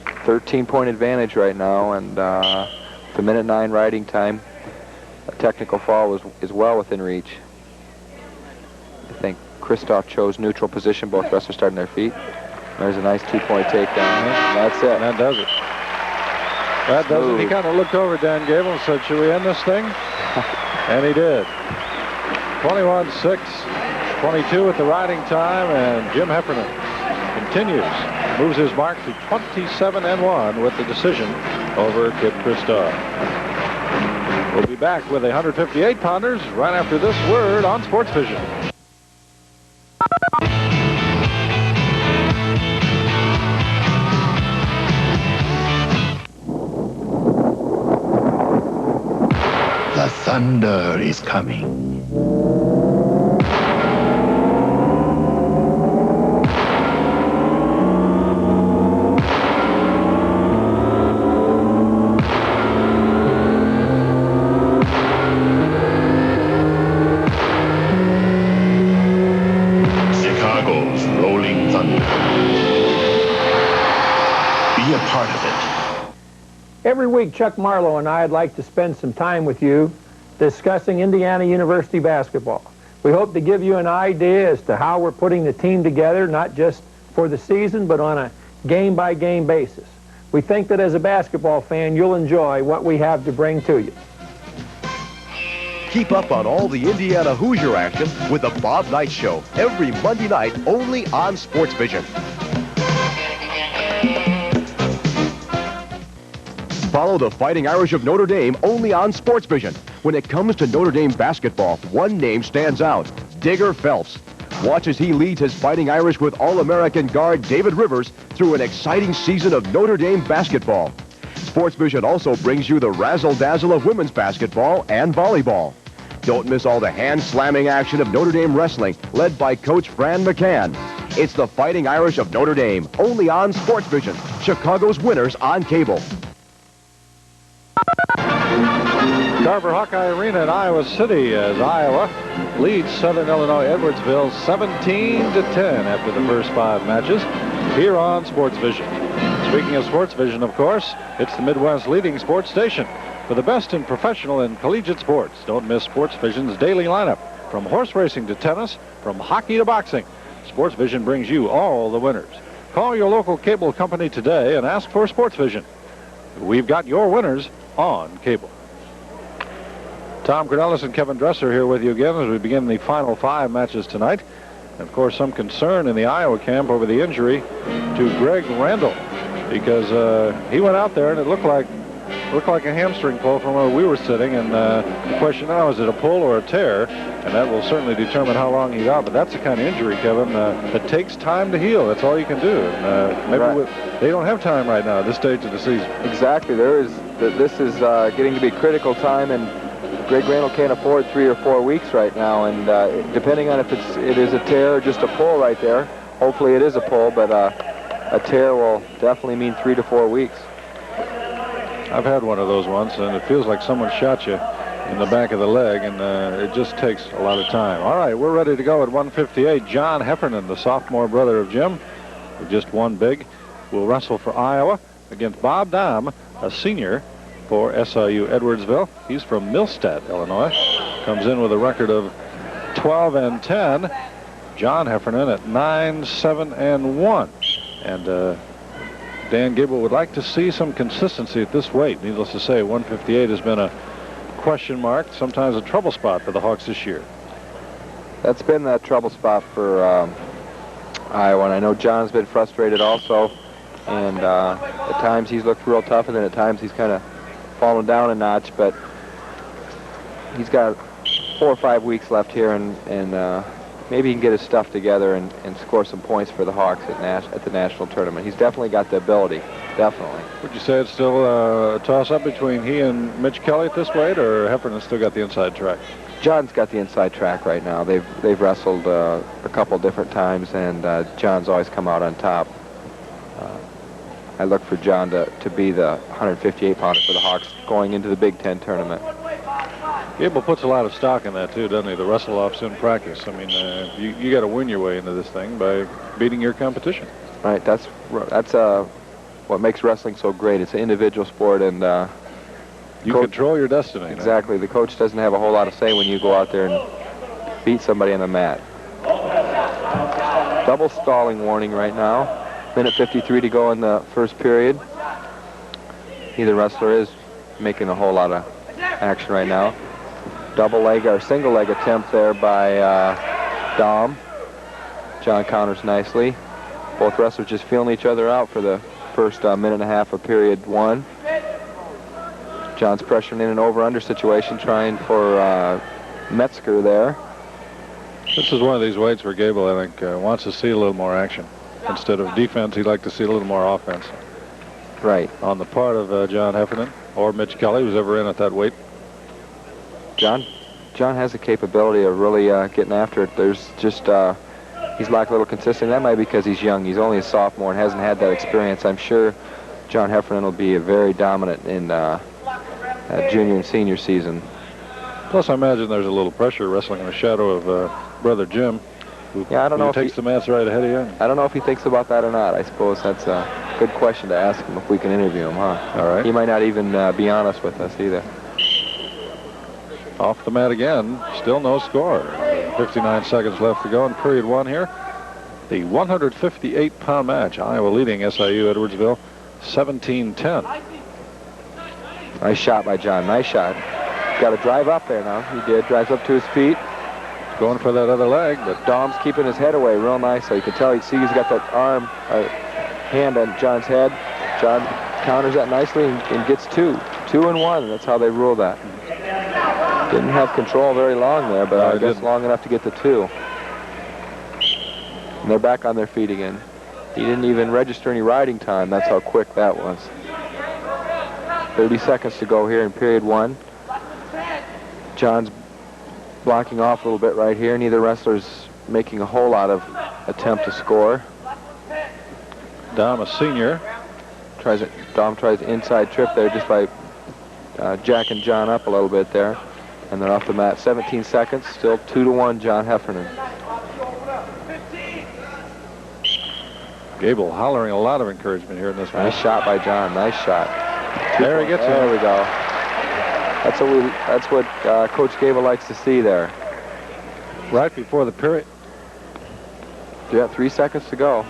13-point advantage right now, and the minute 9 riding time. A technical fall is well within reach. I think Christoph chose neutral position. Both wrestlers starting their feet. There's a nice 2-point takedown. And that's it. And that does it. That does it. He kind of looked over Dan Gable and said, should we end this thing? And he did. 21-6, 22 at the riding time, and Jim Heffernon continues. Moves his mark to 27-1 with the decision over Kid Christoph. We'll be back with 158-pounders right after this word on Sports Vision. thunder is coming. Chicago's rolling thunder. Be a part of it. Every week, Chuck Marlowe and I would like to spend some time with you discussing Indiana University basketball. We hope to give you an idea as to how we're putting the team together, not just for the season, but on a game-by-game basis. We think that as a basketball fan, you'll enjoy what we have to bring to you. Keep up on all the Indiana Hoosier action with the Bob Knight Show every Monday night only on Sports Vision. Follow the Fighting Irish of Notre Dame only on Sports Vision. When it comes to Notre Dame basketball, one name stands out, Digger Phelps. Watch as he leads his Fighting Irish with All-American guard David Rivers through an exciting season of Notre Dame basketball. Sports Vision also brings you the razzle-dazzle of women's basketball and volleyball. Don't miss all the hand-slamming action of Notre Dame wrestling, led by Coach Fran McCann. It's the Fighting Irish of Notre Dame, only on Sports Vision, Chicago's winners on cable. Carver Hawkeye Arena in Iowa City as Iowa leads Southern Illinois Edwardsville 17-10 after the first 5 matches here on Sports Vision. Speaking of Sports Vision, of course, it's the Midwest's leading sports station for the best in professional and collegiate sports. Don't miss Sports Vision's daily lineup, from horse racing to tennis, from hockey to boxing. Sports Vision brings you all the winners. Call your local cable company today and ask for Sports Vision. We've got your winners on cable. Tom Cornelis and Kevin Dresser here with you again as we begin the final 5 matches tonight. And of course, some concern in the Iowa camp over the injury to Greg Randall, because he went out there and it looked like a hamstring pull from where we were sitting. And the question now, is it a pull or a tear? And that will certainly determine how long he's out. But that's the kind of injury, Kevin, that takes time to heal. That's all you can do. And maybe they don't have time right now at this stage of the season. Exactly. This is getting to be critical time, and Greg Randall can't afford 3 or 4 weeks right now. And depending on if it is a tear or just a pull right there, hopefully it is a pull, but a tear will definitely mean 3 to 4 weeks. I've had one of those once, and it feels like someone shot you in the back of the leg, and it just takes a lot of time. All right, we're ready to go at 158. John Heffernon, the sophomore brother of Jim, who just won big, will wrestle for Iowa against Bob Dahm, a senior for SIU Edwardsville. He's from Millstadt, Illinois. Comes in with a record of 12-10. John Heffernon at 9-7-1. And Dan Gable would like to see some consistency at this weight. Needless to say, 158 has been a question mark, sometimes a trouble spot for the Hawks this year. That's been that trouble spot for Iowa, and I know John's been frustrated also. And at times he's looked real tough, and then at times he's kind of fallen down a notch. But he's got 4 or 5 weeks left here, and maybe he can get his stuff together and score some points for the Hawks at the national tournament. He's definitely got the ability, definitely. Would you say it's still a toss-up between he and Mitch Kelly at this weight, or Heffernon still got the inside track? John's got the inside track right now. They've wrestled a couple different times, and John's always come out on top. I look for John to be the 158-pounder for the Hawks going into the Big Ten tournament. Gable puts a lot of stock in that too, doesn't he? The wrestle-offs in practice. I mean, you got to win your way into this thing by beating your competition. Right. That's what makes wrestling so great. It's an individual sport, and you control your destiny. Exactly. The coach doesn't have a whole lot of say when you go out there and beat somebody on the mat. Double stalling warning right now. Minute 53 to go in the first period. Either wrestler is making a whole lot of action right now. Double leg or single leg attempt there by Dom. John counters nicely. Both wrestlers just feeling each other out for the first minute and a half of period 1. John's pressuring in an over-under situation, trying for Metzger there. This is one of these weights where Gable, I think, wants to see a little more action. Instead of defense, he'd like to see a little more offense. Right. On the part of John Heffernon or Mitch Kelly, who's ever in at that weight. John has the capability of really getting after it. There's just, he's lacked a little consistency. That might be because he's young. He's only a sophomore and hasn't had that experience. I'm sure John Heffernon will be very dominant in junior and senior season. Plus, I imagine there's a little pressure wrestling in the shadow of brother Jim, who, I don't know if takes the mats right ahead of you. I don't know if he thinks about that or not. I suppose that's a good question to ask him if we can interview him, huh? All right. He might not even be honest with us either. Off the mat again, still no score. 59 seconds left to go in period 1 here. The 158-pound match. Iowa leading SIU Edwardsville 17-10. Nice shot by John. Nice shot. Got to drive up there now. He did. Drives up to his feet. Going for that other leg, but Dom's keeping his head away real nice. So you can tell, he's got that hand on John's head. John counters that nicely and gets 2. 2 and 1. That's how they rule that. Didn't have control very long there, but I guess long enough to get the 2. And they're back on their feet again. He didn't even register any riding time. That's how quick that was. 30 seconds to go here in period 1. John's blocking off a little bit right here. Neither wrestler's making a whole lot of attempt to score. Dom, a senior. Dom tries inside trip there just by jacking John up a little bit there. And they're off the mat. 17 seconds, still 2-1 John Heffernon. Gable hollering a lot of encouragement here in this match. Nice shot by John. Nice shot. There he gets it. There we go. That's what Coach Gable likes to see there. Right before the period. Yeah, 3 seconds to go.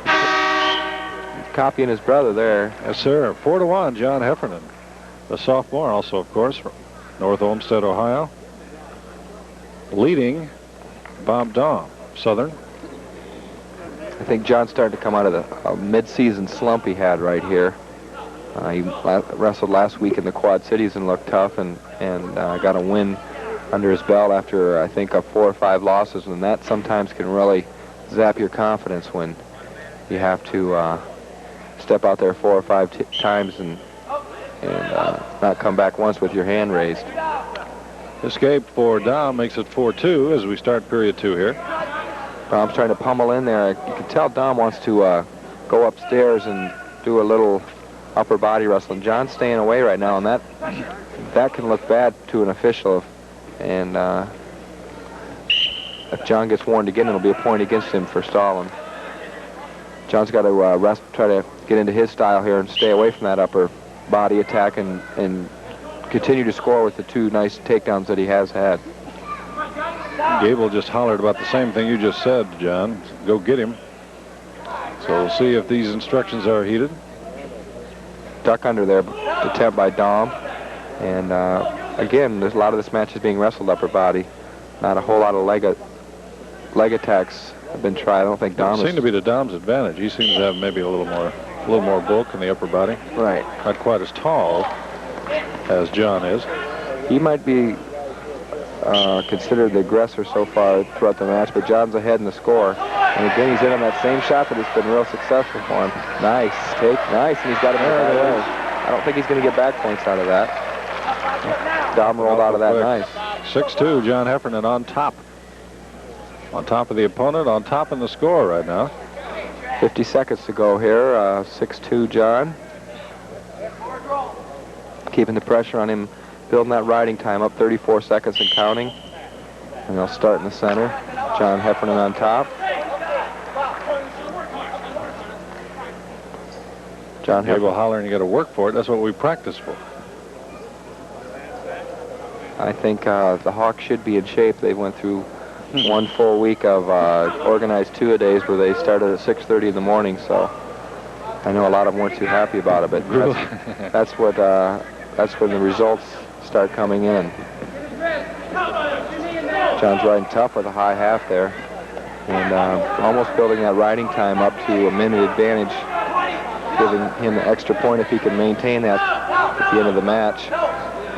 He's copying his brother there. Yes, sir. 4-1, John Heffernon. The sophomore, also, of course, from North Olmsted, Ohio. Leading Bob Dahm, Southern. I think John's starting to come out of the mid-season slump he had right here. He wrestled last week in the Quad Cities and looked tough and got a win under his belt after, I think, 4 or 5 losses, and that sometimes can really zap your confidence when you have to step out there 4 or 5 times and not come back once with your hand raised. Escape for Dom makes it 4-2 as we start period 2 here. Dom's trying to pummel in there. You can tell Dom wants to go upstairs and do a little upper body wrestling. John's staying away right now, and that can look bad to an official. And if John gets warned again, it'll be a point against him for stalling. John's got to try to get into his style here and stay away from that upper body attack and continue to score with the 2 nice takedowns that he has had. Gable just hollered about the same thing you just said, John. Go get him. So we'll see if these instructions are heeded. Duck under there, attempt by Dom. And again, there's a lot of this match is being wrestled upper body. Not a whole lot of leg attacks have been tried. I don't think Dom seems to be to Dom's advantage. He seems to have maybe a little more bulk in the upper body. Right. Not quite as tall as John is. He might be considered the aggressor so far throughout the match, but John's ahead in the score. And again, he's in on that same shot that has been real successful for him. Nice take, nice, and he's got him right away. I don't think he's going to get back points out of that. Dom rolled out of that nice. 6-2, John Heffernon on top. On top of the opponent, on top in the score right now. 50 seconds to go here. 6-2, John. Keeping the pressure on him, building that riding time up 34 seconds and counting. And they'll start in the center. John Heffernon on top. John Heffernon hollering, you got to work for it. That's what we practice for. I think the Hawks should be in shape. They went through 1 full week of organized two-a-days where they started at 6:30 in the morning. So I know a lot of them weren't too happy about it, but that's when the results start coming in. John's riding tough with a high half there, and almost building that riding time up to a minute advantage, giving him an extra point if he can maintain that at the end of the match.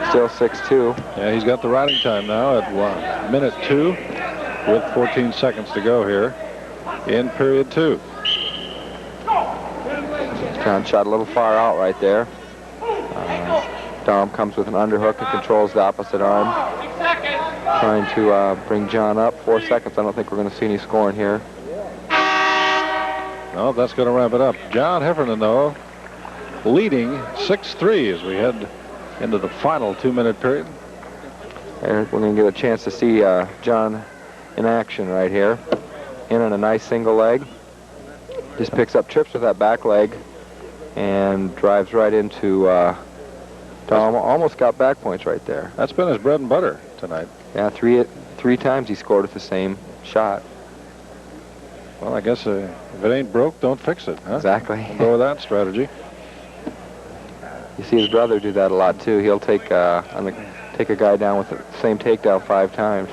Still 6-2. Yeah, he's got the riding time now at minute 2 with 14 seconds to go here in period 2. John shot a little far out right there. Dom comes with an underhook and controls the opposite arm. Trying to bring John up. 4 seconds. I don't think we're going to see any scoring here. No, that's going to wrap it up. John Heffernon, though, leading 6-3 as we head into the final 2-minute period. And we're going to get a chance to see John in action right here. In on a nice single leg. Just picks up trips with that back leg and drives right into Dom. Almost got back points right there. That's been his bread and butter tonight. Yeah, three times he scored with the same shot. Well, I guess if it ain't broke, don't fix it, huh? Exactly. We'll go with that strategy. You see his brother do that a lot, too. He'll take take a guy down with the same takedown 5 times.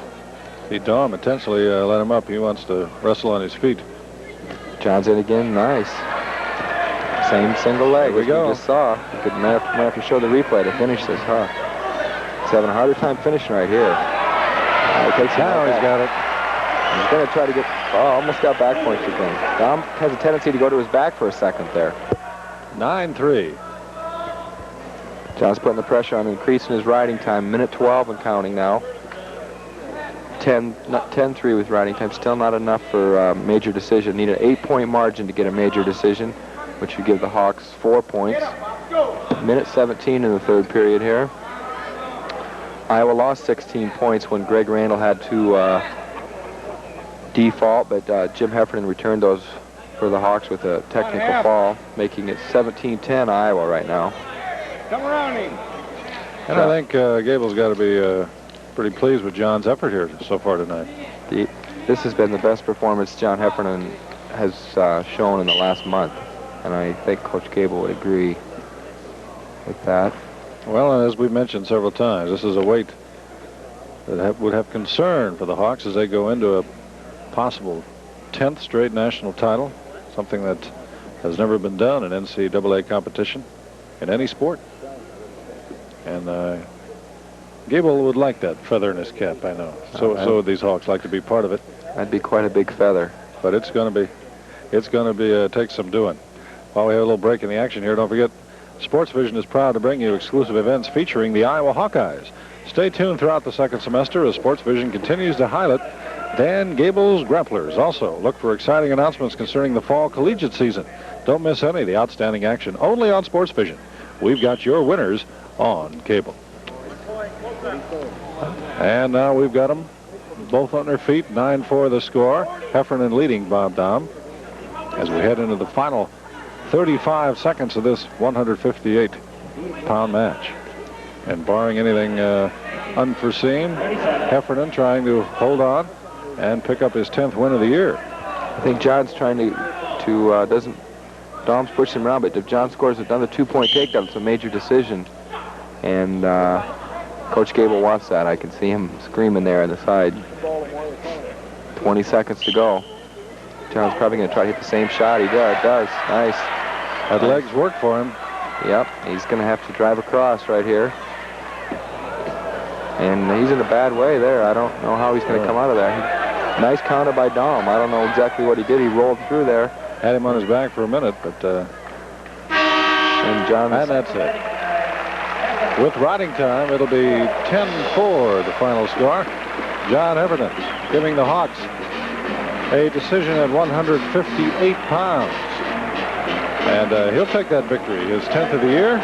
See, Dom intentionally let him up. He wants to wrestle on his feet. John's in again. Nice. Same single leg There we go. We just saw. You might have to show the replay to finish this, huh? He's having a harder time finishing right here. Now he's got it. He's going to try to get... Oh, almost got back points again. Dom has a tendency to go to his back for a second there. 9-3. John's putting the pressure on, increasing his riding time. Minute 12 and counting now. 10-3 with riding time. Still not enough for a major decision. Need an 8-point margin to get a major decision, which would give the Hawks 4 points. Minute 17 in the 3rd period here. Iowa lost 16 points when Greg Randall had to default, but Jim Heffernon returned those for the Hawks with a technical fall, making it 17-10 Iowa right now. Come around him. And I think Gable's got to be pretty pleased with John's effort here so far tonight. This has been the best performance John Heffernon has shown in the last month, and I think Coach Gable would agree with that. Well, and as we've mentioned several times, this is a weight that would have concern for the Hawks as they go into a possible 10th straight national title, something that has never been done in NCAA competition in any sport. And Gable would like that feather in his cap, I know. So would these Hawks like to be part of it. That'd be quite a big feather. But it's going to be take some doing. While we have a little break in the action here, don't forget, Sports Vision is proud to bring you exclusive events featuring the Iowa Hawkeyes. Stay tuned throughout the second semester as Sports Vision continues to highlight Dan Gable's Grapplers. Also, look for exciting announcements concerning the fall collegiate season. Don't miss any of the outstanding action only on Sports Vision. We've got your winners on cable. And now we've got them both on their feet. 9-4 the score. Heffernon leading Bob Dom as we head into the final 35 seconds of this 158-pound match. And barring anything unforeseen, Heffernon trying to hold on and pick up his 10th win of the year. I think John's trying to doesn't... Dom's pushing him around, but if John scores another 2-point takedown, it's a major decision. And Coach Gable wants that. I can see him screaming there on the side. 20 seconds to go. John's probably going to try to hit the same shot. He does. Nice. That legs work for him. Yep. He's going to have to drive across right here. And he's in a bad way there. I don't know how he's going to come out of there. Nice counter by Dom. I don't know exactly what he did. He rolled through there. Had him on his back for a minute, but... And that's it. With riding time, it'll be 10-4, the final score. John Heffernon giving the Hawks a decision at 158 pounds. And he'll take that victory, his 10th of the year.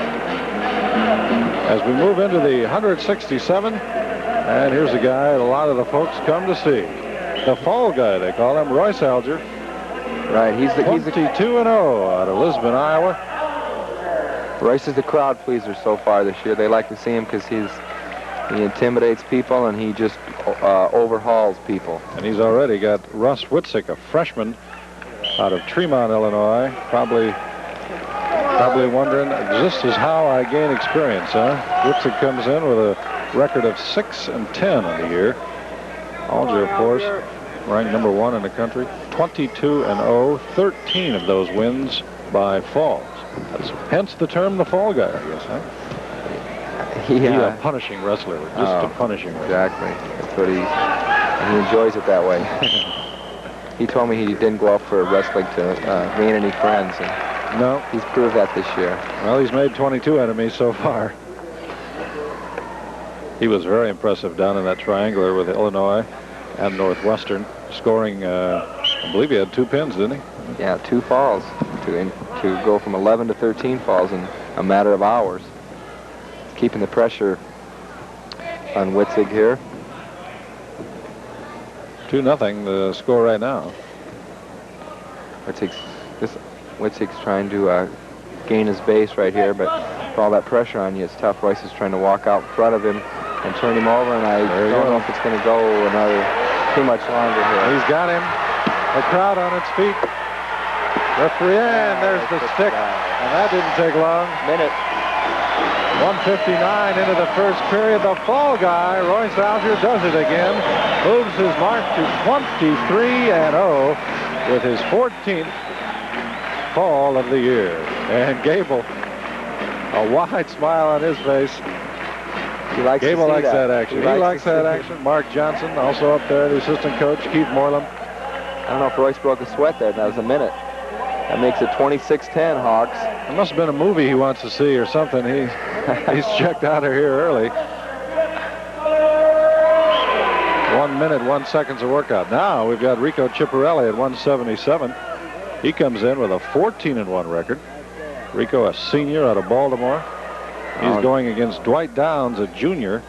As we move into the 167, and here's a guy that a lot of the folks come to see. The fall guy, they call him, Royce Alger. Right, he's the 22-0 out of Lisbon, Iowa. Royce is the crowd pleaser so far this year. They like to see him because he intimidates people and he just overhauls people. And he's already got Russ Witzik, a freshman out of Tremont, Illinois. Probably wondering, this is how I gain experience, huh? Witzik comes in with a record of 6-10 on the year. Alger, of course, ranked number 1 in the country. 22-0, 13 of those wins by falls. That's hence the term the fall guy, I guess, huh? He's a punishing wrestler, just a punishing wrestler. Exactly. That's what he enjoys it that way. He told me he didn't go out for wrestling to gain any friends. And no. He's proved that this year. Well, he's made 22 enemies so far. He was very impressive down in that triangular with Illinois and Northwestern, scoring, I believe he had 2 pins, didn't he? Yeah, 2 falls to go from 11 to 13 falls in a matter of hours. Keeping the pressure on Witzig here. 2-0 the score right now. Witzig's trying to gain his base right here, but with all that pressure on you, it's tough. Royce is trying to walk out in front of him and turn him over, and I don't know if it's going to go too much longer here. He's got him. The crowd on its feet. Referee, and there's the stick. And that didn't take long. Minute. 1:59 into the first period. The fall guy, Royce Alger, does it again. Moves his mark to 23-0 with his 14th fall of the year. And Gable, a wide smile on his face. Gable likes that action. He likes that action. Mark Johnson also up there, the assistant coach, Keith Moreland. I don't know if Royce broke a sweat there. That was a minute. That makes it 26-10, Hawks. It must have been a movie he wants to see or something. He's checked out of here early. 1 minute, 1 second of workout. Now we've got Rico Ciparelli at 177. He comes in with a 14-1 record. Rico, a senior out of Baltimore. He's going against Dwight Downs, a junior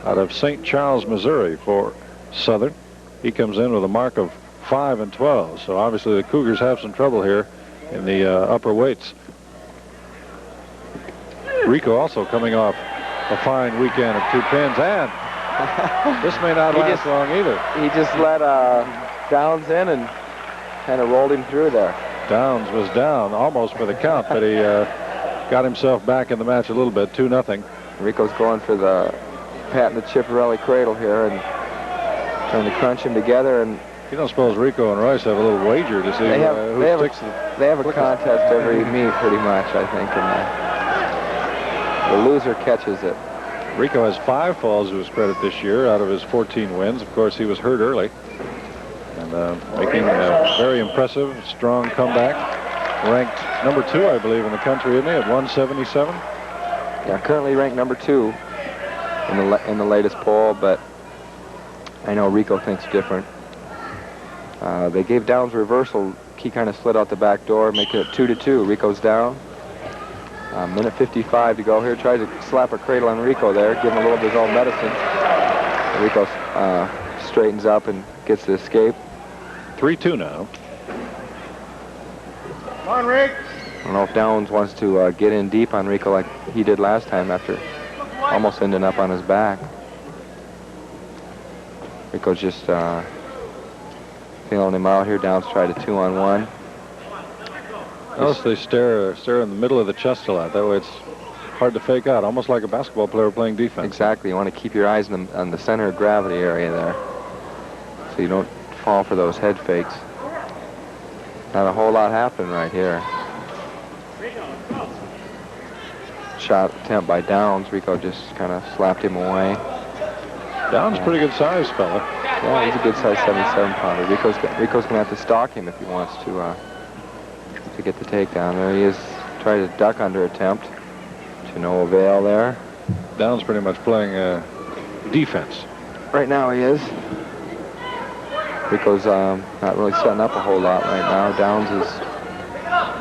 out of St. Charles, Missouri for Southern. He comes in with a mark of 5-12. So obviously the Cougars have some trouble here in the upper weights. Rico also coming off a fine weekend of 2 pins, and this may not last long either. He just let Downs in and kind of rolled him through there. Downs was down almost for the count, but he got himself back in the match a little bit, 2-0. Rico's going for the patting the Ciparelli cradle here and trying to crunch him together. And you don't suppose Rico and Royce have a little wager to see who sticks they have a contest every meet pretty much, I think, and the loser catches it. Rico has 5 falls to his credit this year out of his 14 wins. Of course, he was hurt early and making a very impressive, strong comeback. Ranked number 2, I believe, in the country, isn't he, at 177? Yeah, currently ranked number 2 in the latest poll, but I know Rico thinks different. They gave Downs a reversal. He kind of slid out the back door, making it 2-2. Rico's down. Minute 55 to go here. Tries to slap a cradle on Rico there, give him a little bit of his own medicine. Rico straightens up and gets the escape. 3-2 now. Come on, Rick. I don't know if Downs wants to get in deep on Rico like he did last time after almost ending up on his back. Rico's just feeling him out here. Downs tried a 2-on-1. Notice they stare in the middle of the chest a lot. That way it's hard to fake out, almost like a basketball player playing defense. Exactly. You want to keep your eyes on the center of gravity area there, so you don't fall for those head fakes. Not a whole lot happening right here. Shot attempt by Downs. Rico just kind of slapped him away. Downs pretty good size fella. Yeah, he's a good size 77-pounder. Rico's going to have to stalk him if he wants to get the takedown. There he is, trying to duck under attempt. To no avail there. Downs pretty much playing defense. Right now he is. Rico's not really setting up a whole lot right now. Downs is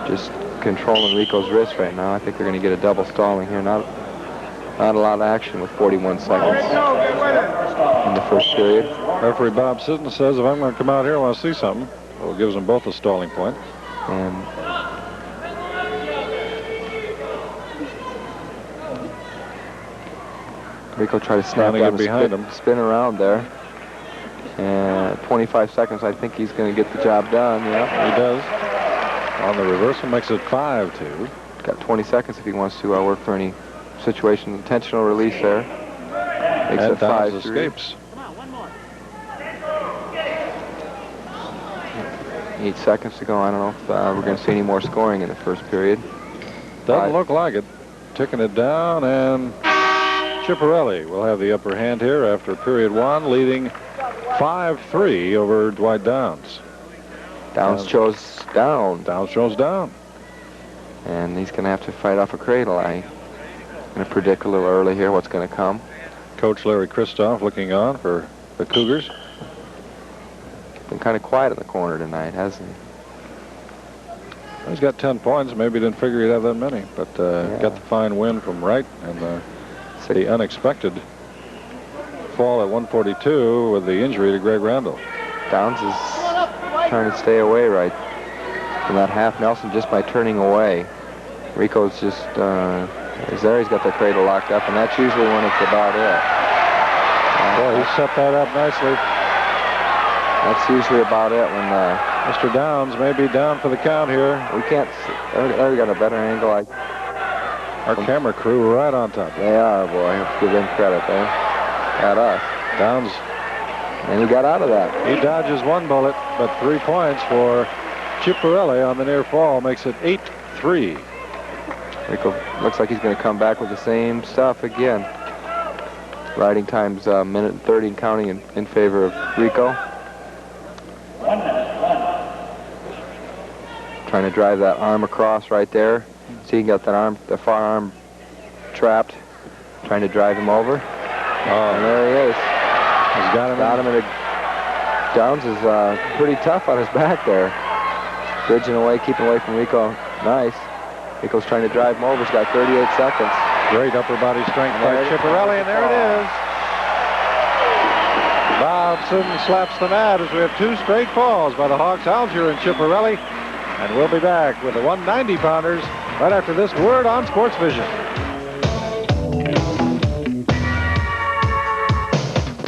just controlling Rico's wrist right now. I think they're going to get a double stalling here. Not a lot of action with 41 seconds in the first period. Referee Bob Sisson says if I'm going to come out here, I want to see something. Well, it gives them both a stalling point. And Rico tried to snap down and spin around there. And 25 seconds, I think he's going to get the job done. Yeah, he does. On the reversal, makes it 5-2. Got 20 seconds if he wants to work for any situation. Intentional release there. Makes and it 5-3. Escapes. 8 seconds to go. I don't know if we're going to see any more scoring in the first period. Doesn't look like it. Ticking it down, and Ciparelli will have the upper hand here after period 1, leading 5-3 over Dwight Downs. Downs chose down. Downs chose down. And he's going to have to fight off a cradle. I'm going to predict a little early here what's going to come. coach Larry Kristoff looking on for the Cougars. Been kind of quiet in the corner tonight, hasn't he? He's got 10 points. Maybe didn't figure he'd have that many, but got the fine win from Wright and the unexpected fall at 142 with the injury to Greg Randall. Downs is trying to stay away right from that half Nelson just by turning away. Rico's just is there. He's got the cradle locked up, and that's usually when it's about it. Boy, he set that up nicely. That's usually about it when Mr. Downs may be down for the count here. We can't. They got a better angle. Our camera crew right on top. They are, boy. I have to give them credit. They got us. Downs. And he got out of that. He dodges one bullet, but 3 points for Ciparelli on the near fall makes it 8-3. Rico looks like he's going to come back with the same stuff again. Riding time's minute and 30 and counting in favor of Rico. Trying to drive that arm across right there. See, he got that arm, the far arm trapped. Trying to drive him over. And there he is. He's got him. Downs is pretty tough on his back there. Bridging away, keeping away from Rico. Nice. Rico's trying to drive him over. He's got 38 seconds. Great upper body strength by Ciparelli, and there it is. Bobson slaps the mat as we have 2 straight falls by the Hawks, Alger and Ciparelli. And we'll be back with the 190-pounders right after this word on Sports Vision.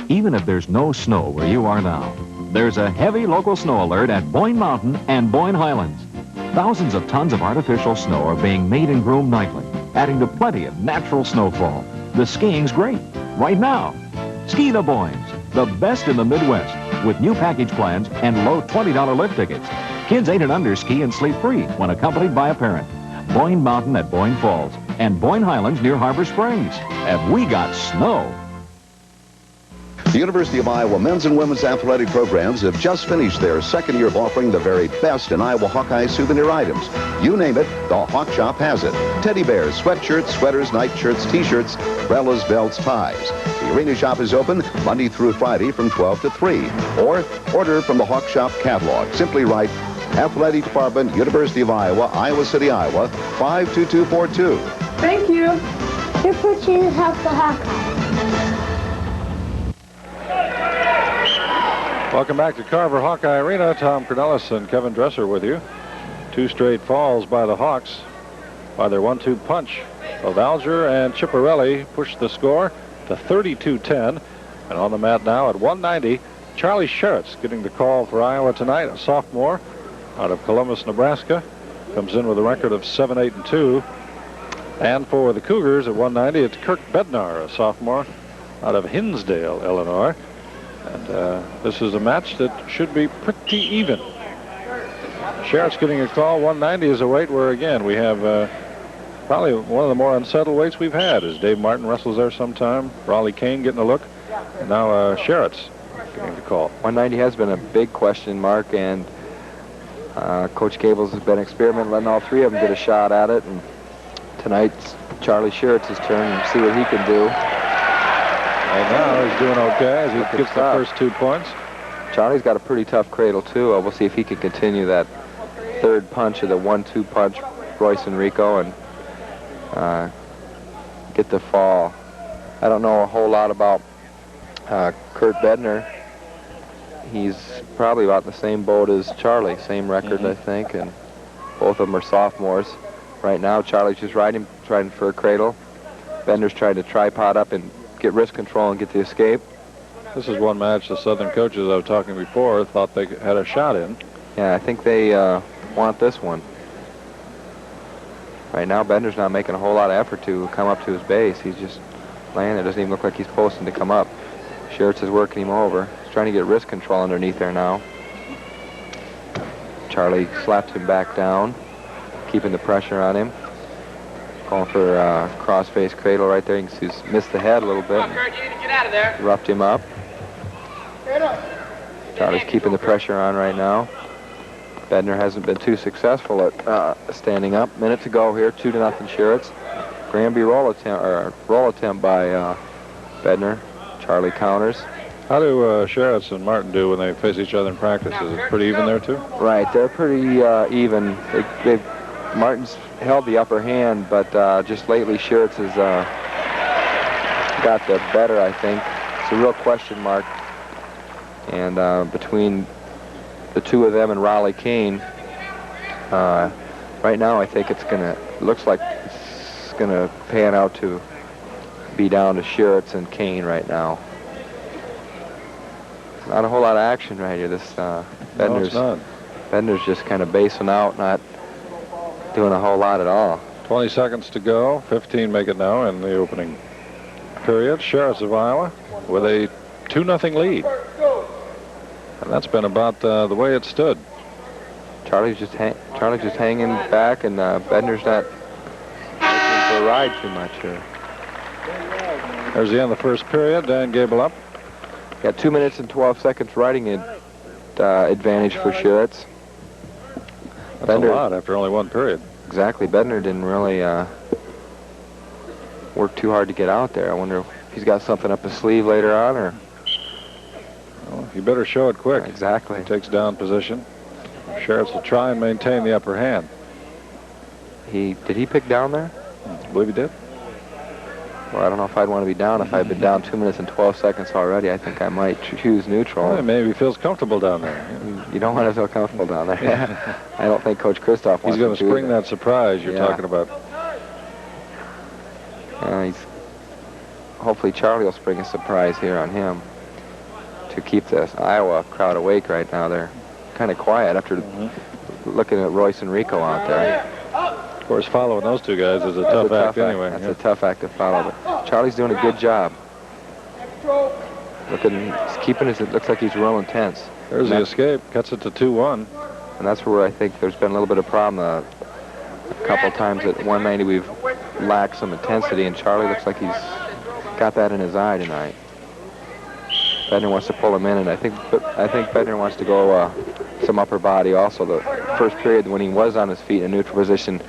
Even if there's no snow where you are now, there's a heavy local snow alert at Boyne Mountain and Boyne Highlands. Thousands of tons of artificial snow are being made and groomed nightly, adding to plenty of natural snowfall. The skiing's great, right now. Ski the Boynes, the best in the Midwest, with new package plans and low $20 lift tickets. Kids 8 and under ski and sleep free when accompanied by a parent. Boyne Mountain at Boyne Falls and Boyne Highlands near Harbor Springs. Have we got snow? The University of Iowa men's and women's athletic programs have just finished their second year of offering the very best in Iowa Hawkeye souvenir items. You name it, the Hawk Shop has it. Teddy bears, sweatshirts, sweaters, nightshirts, t-shirts, umbrellas, belts, ties. The Arena Shop is open Monday through Friday from 12 to 3. Or order from the Hawk Shop catalog. Simply write Athletic Department, University of Iowa, Iowa City, Iowa, 52242. Thank you. Your purchase helps the Hawkeye. Welcome back to Carver Hawkeye Arena. Tom Cornelis and Kevin Dresser with you. 2 straight falls by the Hawks by their 1-2 punch of Alger and Ciparelli pushed the score to 32-10. And on the mat now at 190, Charlie Sherrett's getting the call for Iowa tonight, a sophomore out of Columbus, Nebraska. Comes in with a record of 7-8-2. And for the Cougars at 190, it's Kirk Bednar, a sophomore out of Hinsdale, Illinois. And this is a match that should be pretty even. Sherrett's getting a call. 190 is a weight where, again, we have probably one of the more unsettled weights we've had, as Dave Martin wrestles there sometime. Raleigh Kane getting a look. And now Sherrett's getting the call. 190 has been a big question mark, and Coach Gables has been experimenting, letting all 3 of them get a shot at it. And tonight's Charlie Sherrett's turn and see what he can do. Right now he's doing okay as he gets the first 2 points. Charlie's got a pretty tough cradle too. We'll see if he can continue that 3rd punch of the 1-2 punch, Royce and Rico, and get the fall. I don't know a whole lot about Kurt Bednar. He's probably about the same boat as Charlie, same record, I think, and both of them are sophomores. Right now, Charlie's just trying for a cradle. Bednar's trying to tripod up and get wrist control and get the escape. This is one match the Southern coaches I was talking before thought they had a shot in. Yeah, I think they want this one. Right now, Bednar's not making a whole lot of effort to come up to his base. He's just laying there. Doesn't even look like he's posting to come up. Sherrett is working him over. He's trying to get wrist control underneath there now. Charlie slapped him back down, keeping the pressure on him. Calling for cross-face cradle right there. You can see he's missed the head a little bit. Get out of there. Roughed him up. Charlie's keeping the pressure on right now. Bednar hasn't been too successful at standing up. Minute to go here. 2-0 Sherrett's. Granby roll attempt by Bednar. Charlie counters. How do Sherrett and Martin do when they face each other in practice? Is it pretty even there, too? Right, they're pretty even. Martin's held the upper hand, but just lately Sherrett has got the better, I think. It's a real question mark. And between the two of them and Raleigh Kane, right now I think looks like it's gonna pan out to be down to Sherrett and Kane right now. Not a whole lot of action right here. This Bednar's just kind of basing out, not doing a whole lot at all. 20 seconds to go. 15 make it now in the opening period. Sherrett of Iowa with a 2-0 lead. And that's been about the way it stood. Charlie's just hanging back, and Bednar's not taking for a ride too much here. There's the end of the first period. Dan Gable up. Got 2 minutes and 12 seconds riding advantage for Sherrett. That's a lot after only one period. Exactly. Bednar didn't really work too hard to get out there. I wonder if he's got something up his sleeve later on, or... Well, you better show it quick. Exactly. He takes down position. Sherrett will try and maintain the upper hand. Did he pick down there? I believe he did. Well, I don't know if I'd want to be down. If I'd been down 2 minutes and 12 seconds already, I think I might choose neutral. Well, maybe he feels comfortable down there. You don't want to feel comfortable down there. Yeah. I don't think Coach Christoph wants He's going to spring that surprise you're talking about. Hopefully Charlie will spring a surprise here on him to keep this Iowa crowd awake right now. They're kind of quiet after looking at Royce and Rico out there. Of course, following those two guys is a tough act anyway. That's a tough act to follow. But Charlie's doing a good job. He's keeping it looks like he's real intense. There's the escape. Cuts it to 2-1. And that's where I think there's been a little bit of problem. A couple times at 190 we've lacked some intensity, and Charlie looks like he's got that in his eye tonight. Bednar wants to pull him in, and I think Bednar wants to go some upper body also. The first period when he was on his feet in a neutral position,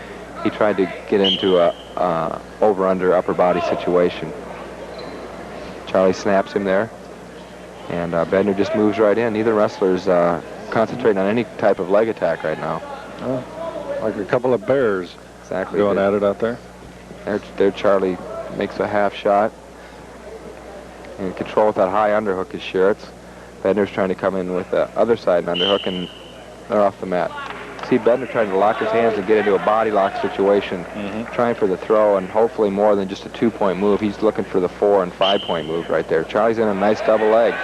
he tried to get into a over-under upper body situation. Charlie snaps him there, and Bednar just moves right in. Neither wrestler's concentrating on any type of leg attack right now. Like a couple of bears going at it out there. There Charlie makes a half shot. And control with that high underhook is Sherrett. Bednar's trying to come in with the other side and underhook, and they're off the mat. See Bednar trying to lock his hands and get into a body lock situation, trying for the throw, and hopefully more than just a 2-point move. He's looking for the 4- and 5-point move right there. Charlie's in a nice double leg.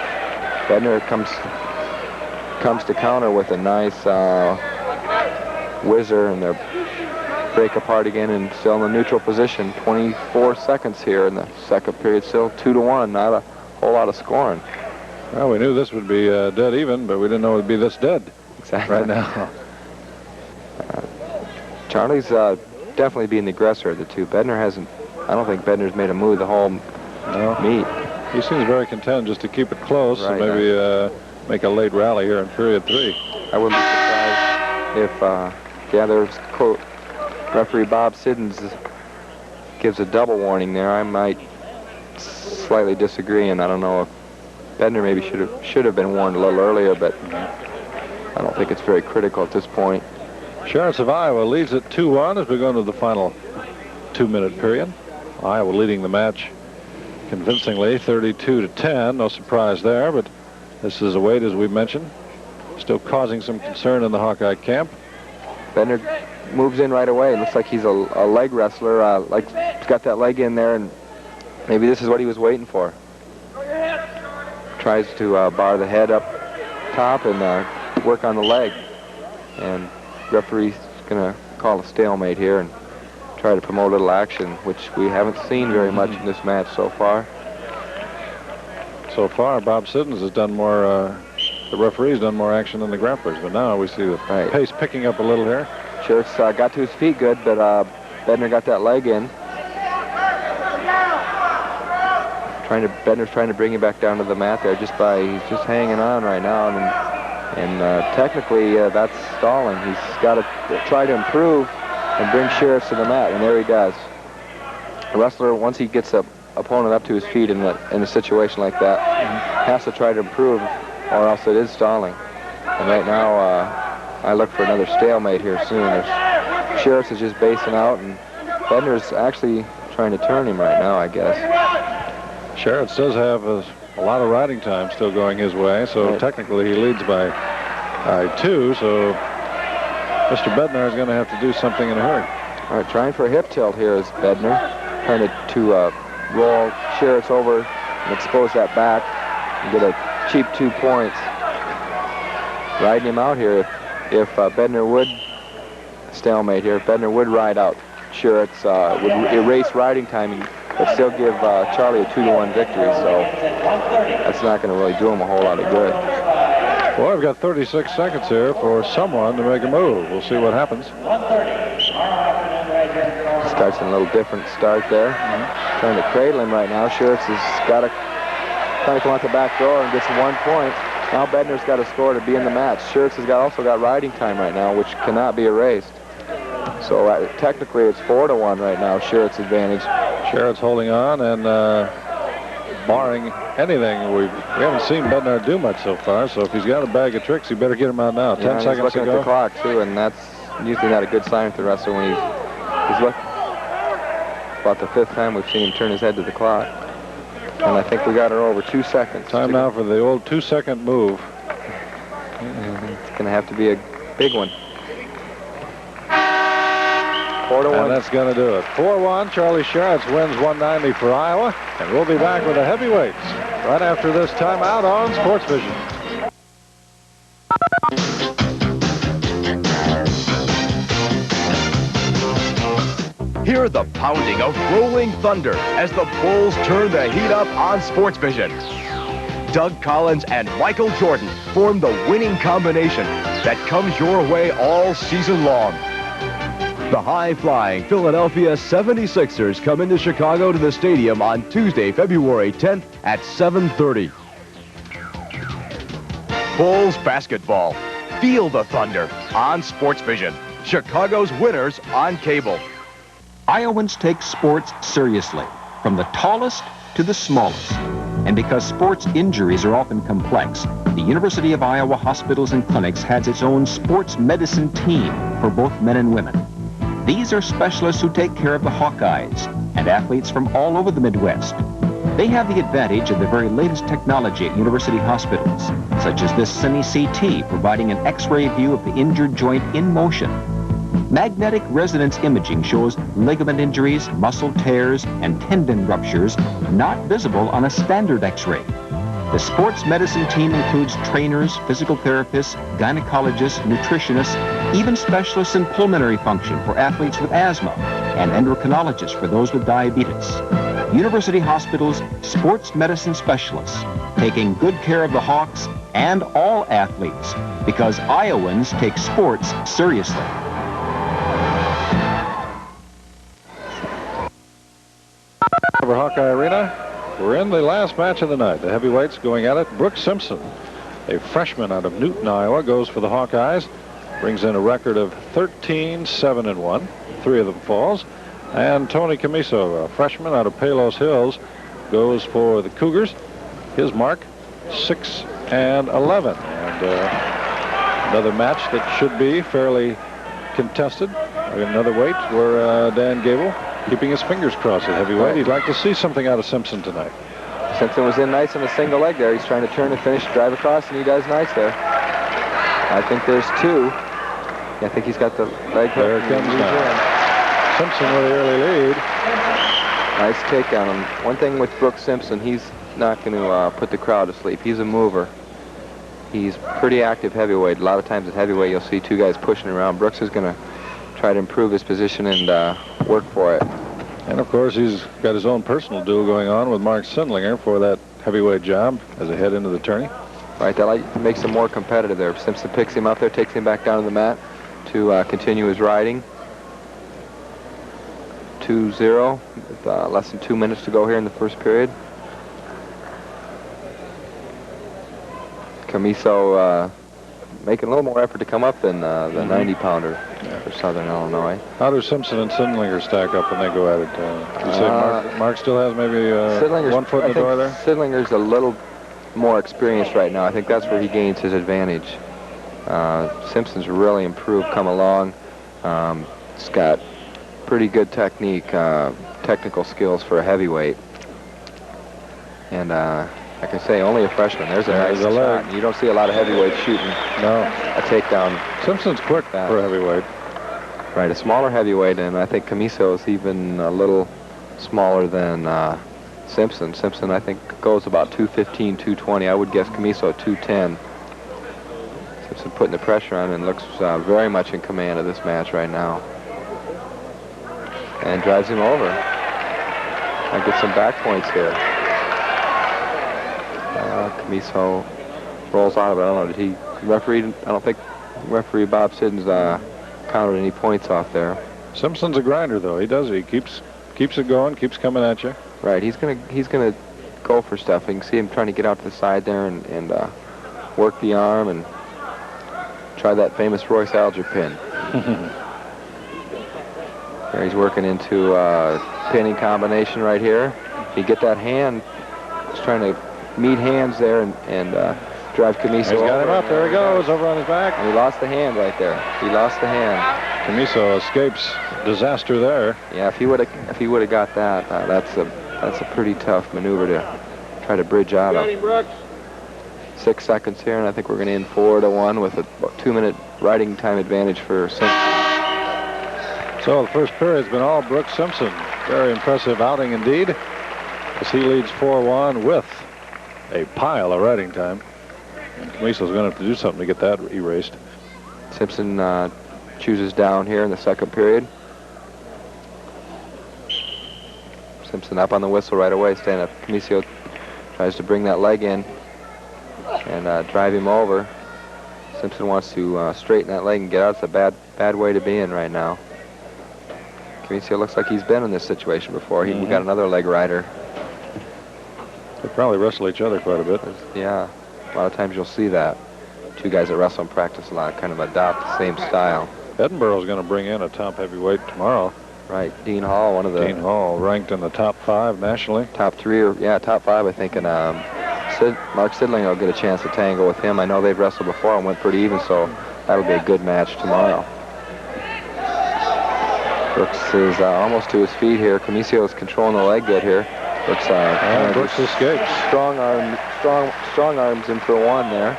Bednar comes to counter with a nice whizzer, and they're break apart again and still in the neutral position. 24 seconds here in the second period, still 2-1, not a whole lot of scoring. Well, we knew this would be dead even, but we didn't know it would be this dead right now. Charlie's definitely being the aggressor of the two. Bednar hasn't, I don't think Bednar's made a move the whole meet. He seems very content just to keep it close and maybe make a late rally here in period 3. I wouldn't be surprised if, there's referee Bob Siddons gives a double warning there. I might slightly disagree, and I don't know if Bednar maybe should have been warned a little earlier, but I don't think it's very critical at this point. Sherrett of Iowa leads at 2-1 as we go into the final 2-minute period. Iowa leading the match convincingly, 32-10. No surprise there, but this is a weight, as we mentioned, still causing some concern in the Hawkeye camp. Bednar moves in right away. It looks like he's a leg wrestler. Like he's got that leg in there, and maybe this is what he was waiting for. Tries to bar the head up top and work on the leg. And referee's going to call a stalemate here and try to promote a little action, which we haven't seen very much in this match so far. So far, Bob Siddons has done more, the referee's done more action than the grapplers, but now we see the pace picking up a little here. Sherrett got to his feet good, but Bednar got that leg in. Bednar's trying to bring him back down to the mat there he's just hanging on right now, and technically that's stalling. He's got to try to improve and bring Sherrett to the mat, and there he does. The wrestler, once he gets a opponent up to his feet in a situation like that. Has to try to improve, or else it is stalling. And right now, I look for another stalemate here soon. Sherrett is just basing out, and Bednar's actually trying to turn him right now, I guess. Sherrett does have a lot of riding time still going his way, so technically he leads by 2, so Mr. Bednar is going to have to do something in a hurry. All right, trying for a hip tilt here is Bednar, trying to roll Sherrett over and expose that back and get a cheap 2 points. Riding him out here. If Bednar would stalemate here, if Bednar would ride out Sherrett, would erase riding time, but still give Charlie a 2-1 victory. So that's not going to really do him a whole lot of good. Well, I've got 36 seconds here for someone to make a move. We'll see what happens. Starts in a little different start there. Trying to cradle him right now. Sherrett has got to try to come out the back door and gets 1 point. Now Bednar's got to score to be in the match. Sherrett has also got riding time right now, which cannot be erased. So technically it's 4-1 right now, Sherrett's advantage. Sherrett's holding on, and barring anything, we haven't seen Bednar do much so far, so if he's got a bag of tricks, he better get him out now. 10 seconds looking to go. At the clock, too, and that's usually not a good sign for the wrestler when he's looking. About the 5th time we've seen him turn his head to the clock. And I think we got her over 2 seconds. Time now for the old 2-second move. It's going to have to be a big one. 4-1. And that's going to do it. 4-1. Charlie Sherrett wins 190 for Iowa. And we'll be back with the heavyweights right after this timeout on Sports Vision. Hear the pounding of rolling thunder as the Bulls turn the heat up on Sports Vision. Doug Collins and Michael Jordan form the winning combination that comes your way all season long. The high-flying Philadelphia 76ers come into Chicago to the stadium on Tuesday, February 10th at 7:30. Bulls basketball. Feel the thunder on Sports Vision. Chicago's winners on cable. Iowans take sports seriously, from the tallest to the smallest. And because sports injuries are often complex, the University of Iowa Hospitals and Clinics has its own sports medicine team for both men and women. These are specialists who take care of the Hawkeyes and athletes from all over the Midwest. They have the advantage of the very latest technology at university hospitals, such as this Cine-CT, providing an X-ray view of the injured joint in motion. Magnetic resonance imaging shows ligament injuries, muscle tears, and tendon ruptures not visible on a standard X-ray. The sports medicine team includes trainers, physical therapists, gynecologists, nutritionists, even specialists in pulmonary function for athletes with asthma, and endocrinologists for those with diabetes. University Hospital's sports medicine specialists, taking good care of the Hawks and all athletes, because Iowans take sports seriously. Over Hawkeye Arena, we're in the last match of the night. The heavyweights going at it. Brooks Simpson, a freshman out of Newton, Iowa, goes for the Hawkeyes. Brings in a record of 13-7-1. 3 of them falls. And Tony Ciso, a freshman out of Palos Hills, goes for the Cougars. His mark, 6-11. And another match that should be fairly contested. Another weight where Dan Gable keeping his fingers crossed at heavyweight. He'd like to see something out of Simpson tonight. Simpson was in nice on a single leg there. He's trying to turn and finish, drive across, and he does nice there. I think there's 2. I think he's got the leg hook. There it comes now. Simpson with the early lead. Nice takedown. And one thing with Brooks Simpson, he's not going to put the crowd to sleep. He's a mover. He's pretty active heavyweight. A lot of times at heavyweight, you'll see 2 guys pushing around. Brooks is going to try to improve his position and work for it. And of course, he's got his own personal duel going on with Mark Sindlinger for that heavyweight job as they head into the tourney. Right, that makes him more competitive there. Simpson picks him up there, takes him back down to the mat to continue his riding. 2-0 with less than 2 minutes to go here in the first period. Ciso making a little more effort to come up than the 90-pounder. for Southern Illinois. How do Simpson and Sidlinger stack up when they go at it? You say Mark still has maybe 1 foot in the door there? Sidlinger's a little more experienced right now. I think that's where he gains his advantage. Simpson's really improved, come along. He's got pretty good technique, technical skills for a heavyweight. And like I say, only a freshman. There's a nice shot. You don't see a lot of heavyweights shooting a takedown. Simpson's quick for a heavyweight. Right, a smaller heavyweight, and I think Ciso is even a little smaller than Simpson. Simpson, I think, goes about 215, 220. I would guess Ciso 210. Simpson putting the pressure on and looks very much in command of this match right now. And drives him over. I get some back points here. Ciso rolls out of it. I don't know, did he referee? I don't think referee Bob Siddons counted any points off there. Simpson's a grinder, though. He does. He keeps it going, keeps coming at you. Right. He's gonna go for stuff. You can see him trying to get out to the side there and work the arm and try that famous Royce Alger pin. There he's working into a pinning combination right here. He get that hand. He's trying to meet hands there and drive Ciso. He's got him up. There he goes, over on his back. And he lost the hand right there. He lost the hand. Ciso escapes disaster there. Yeah, if he would have got that, that's a pretty tough maneuver to try to bridge out of. 6 seconds here, and I think we're going to end 4-1 with a 2-minute riding time advantage for Simpson. So the first period's been all Brooks Simpson. Very impressive outing indeed, as he leads 4-1 with a pile of riding time. And Ciso's going to have to do something to get that erased. Simpson chooses down here in the second period. Simpson up on the whistle right away, stand up. Ciso tries to bring that leg in and drive him over. Simpson wants to straighten that leg and get out. It's a bad way to be in right now. Ciso looks like he's been in this situation before. We got another leg rider. They probably wrestle each other quite a bit. Yeah, a lot of times you'll see that. Two guys that wrestle and practice a lot kind of adopt the same style. Edinburgh's going to bring in a top heavyweight tomorrow. Right, Dean Hall, Dean Hall, ranked in the top 5 nationally. Top 3, or top 5, I think. And Mark Sidlinger will get a chance to tangle with him. I know they've wrestled before and went pretty even, so that'll be a good match tomorrow. Brooks is almost to his feet here. Ciso is controlling the leg good here. Brooks escapes. Strong arms in for 1 there.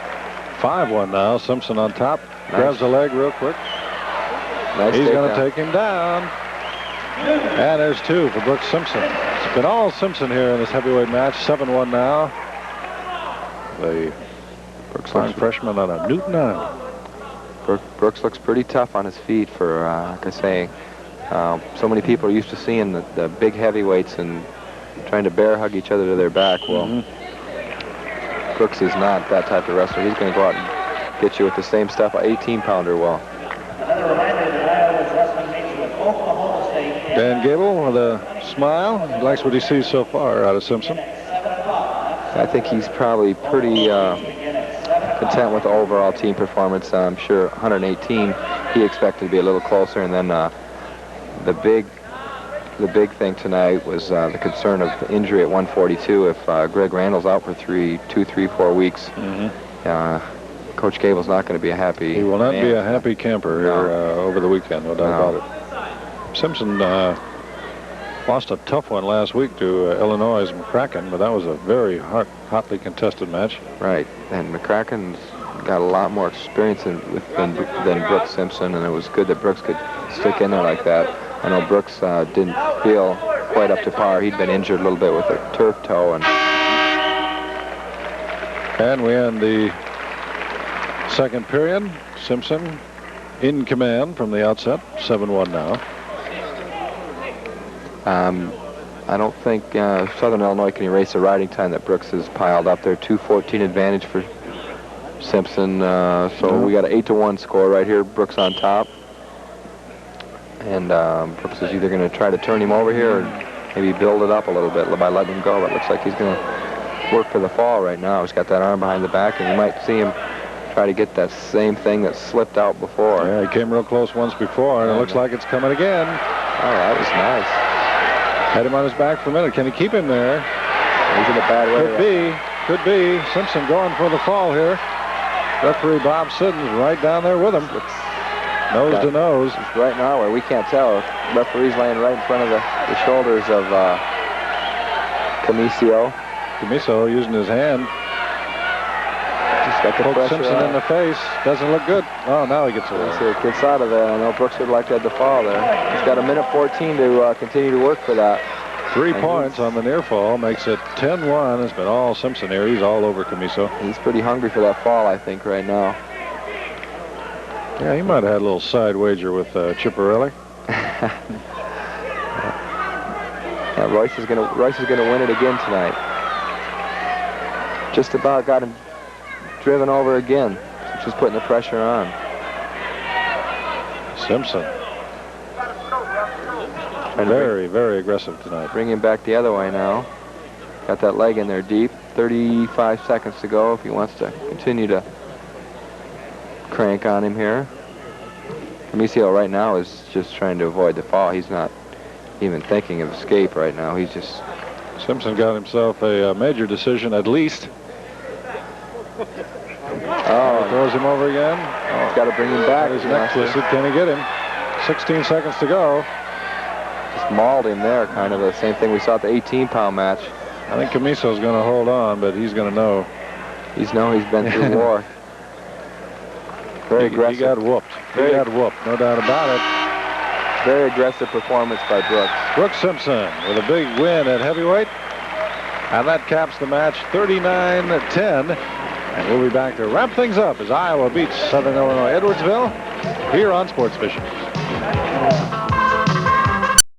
5-1 now. Simpson on top. Nice. Grabs the leg real quick. Nice. He's going to take him down. And there's 2 for Brooks Simpson. It's been all Simpson here in this heavyweight match. 7-1 now. The Brooks freshman on a Newton Island. Brooks looks pretty tough on his feet for, like I say, so many people are used to seeing the big heavyweights and trying to bear hug each other to their back. Well, Brooks is not that type of wrestler. He's going to go out and get you with the same stuff an 18-pounder will. Dan Gable with a smile. He likes what he sees so far out of Simpson. I think he's probably pretty content with the overall team performance. I'm sure 118 he expected to be a little closer, and then the big thing tonight was the concern of the injury at 142. If Greg Randall's out for 2, 3, 4 weeks, Coach Gable's not going to be a happy. He will not be a happy camper here over the weekend, no doubt about it. Simpson lost a tough one last week to Illinois' McCracken, but that was a very hotly contested match. Right, and McCracken's got a lot more experience than Brooks Simpson, and it was good that Brooks could stick in there like that. I know Brooks didn't feel quite up to par. He'd been injured a little bit with a turf toe. And we end the second period. Simpson in command from the outset. 7-1 now. I don't think Southern Illinois can erase the riding time that Brooks has piled up there. 2:14 advantage for Simpson. So we got an 8-1 score right here. Brooks on top. And Brooks is either going to try to turn him over here or maybe build it up a little bit by letting him go. But it looks like he's going to work for the fall right now. He's got that arm behind the back, and you might see him try to get that same thing that slipped out before. Yeah, he came real close once before, and it looks like it's coming again. Oh, that was nice. Had him on his back for a minute. Can he keep him there? He's in a bad way. Could be. Simpson going for the fall here. Referee Bob Siddons right down there with him. Nose to nose. It's right now where we can't tell. Referee's laying right in front of the shoulders of Ciso. Ciso using his hand. Just got the Poked Simpson in the face. Doesn't look good. Oh, now he gets away. So it gets out of there. I know Brooks would like to have the fall there. He's got a minute 14 to continue to work for that. 3 points on the near fall makes it 10-1. It's been all Simpson here. He's all over Ciso. He's pretty hungry for that fall, I think, right now. Yeah, he might have had a little side wager with Chipperelli. Yeah, Royce is gonna win it again tonight. Just about got him driven over again. Just putting the pressure on. Simpson. Very, very aggressive tonight. Bring him back the other way now. Got that leg in there deep. 35 seconds to go if he wants to continue to crank on him here. Ciso right now is just trying to avoid the fall. He's not even thinking of escape right now. He's just... Simpson got himself a major decision at least. Oh, he throws him over again. Oh, he's got to bring him back. His neck twisted. Can he get him? 16 seconds to go. Just mauled him there, kind of the same thing we saw at the 18-pound match. I think Camiso's going to hold on, but he's going to know. He's been through war. Very aggressive. He got whooped. He got whooped, no doubt about it. Very aggressive performance by Brooks. Brooks Simpson with a big win at heavyweight. And that caps the match 39-10. And we'll be back to wrap things up as Iowa beats Southern Illinois Edwardsville here on Sports Vision.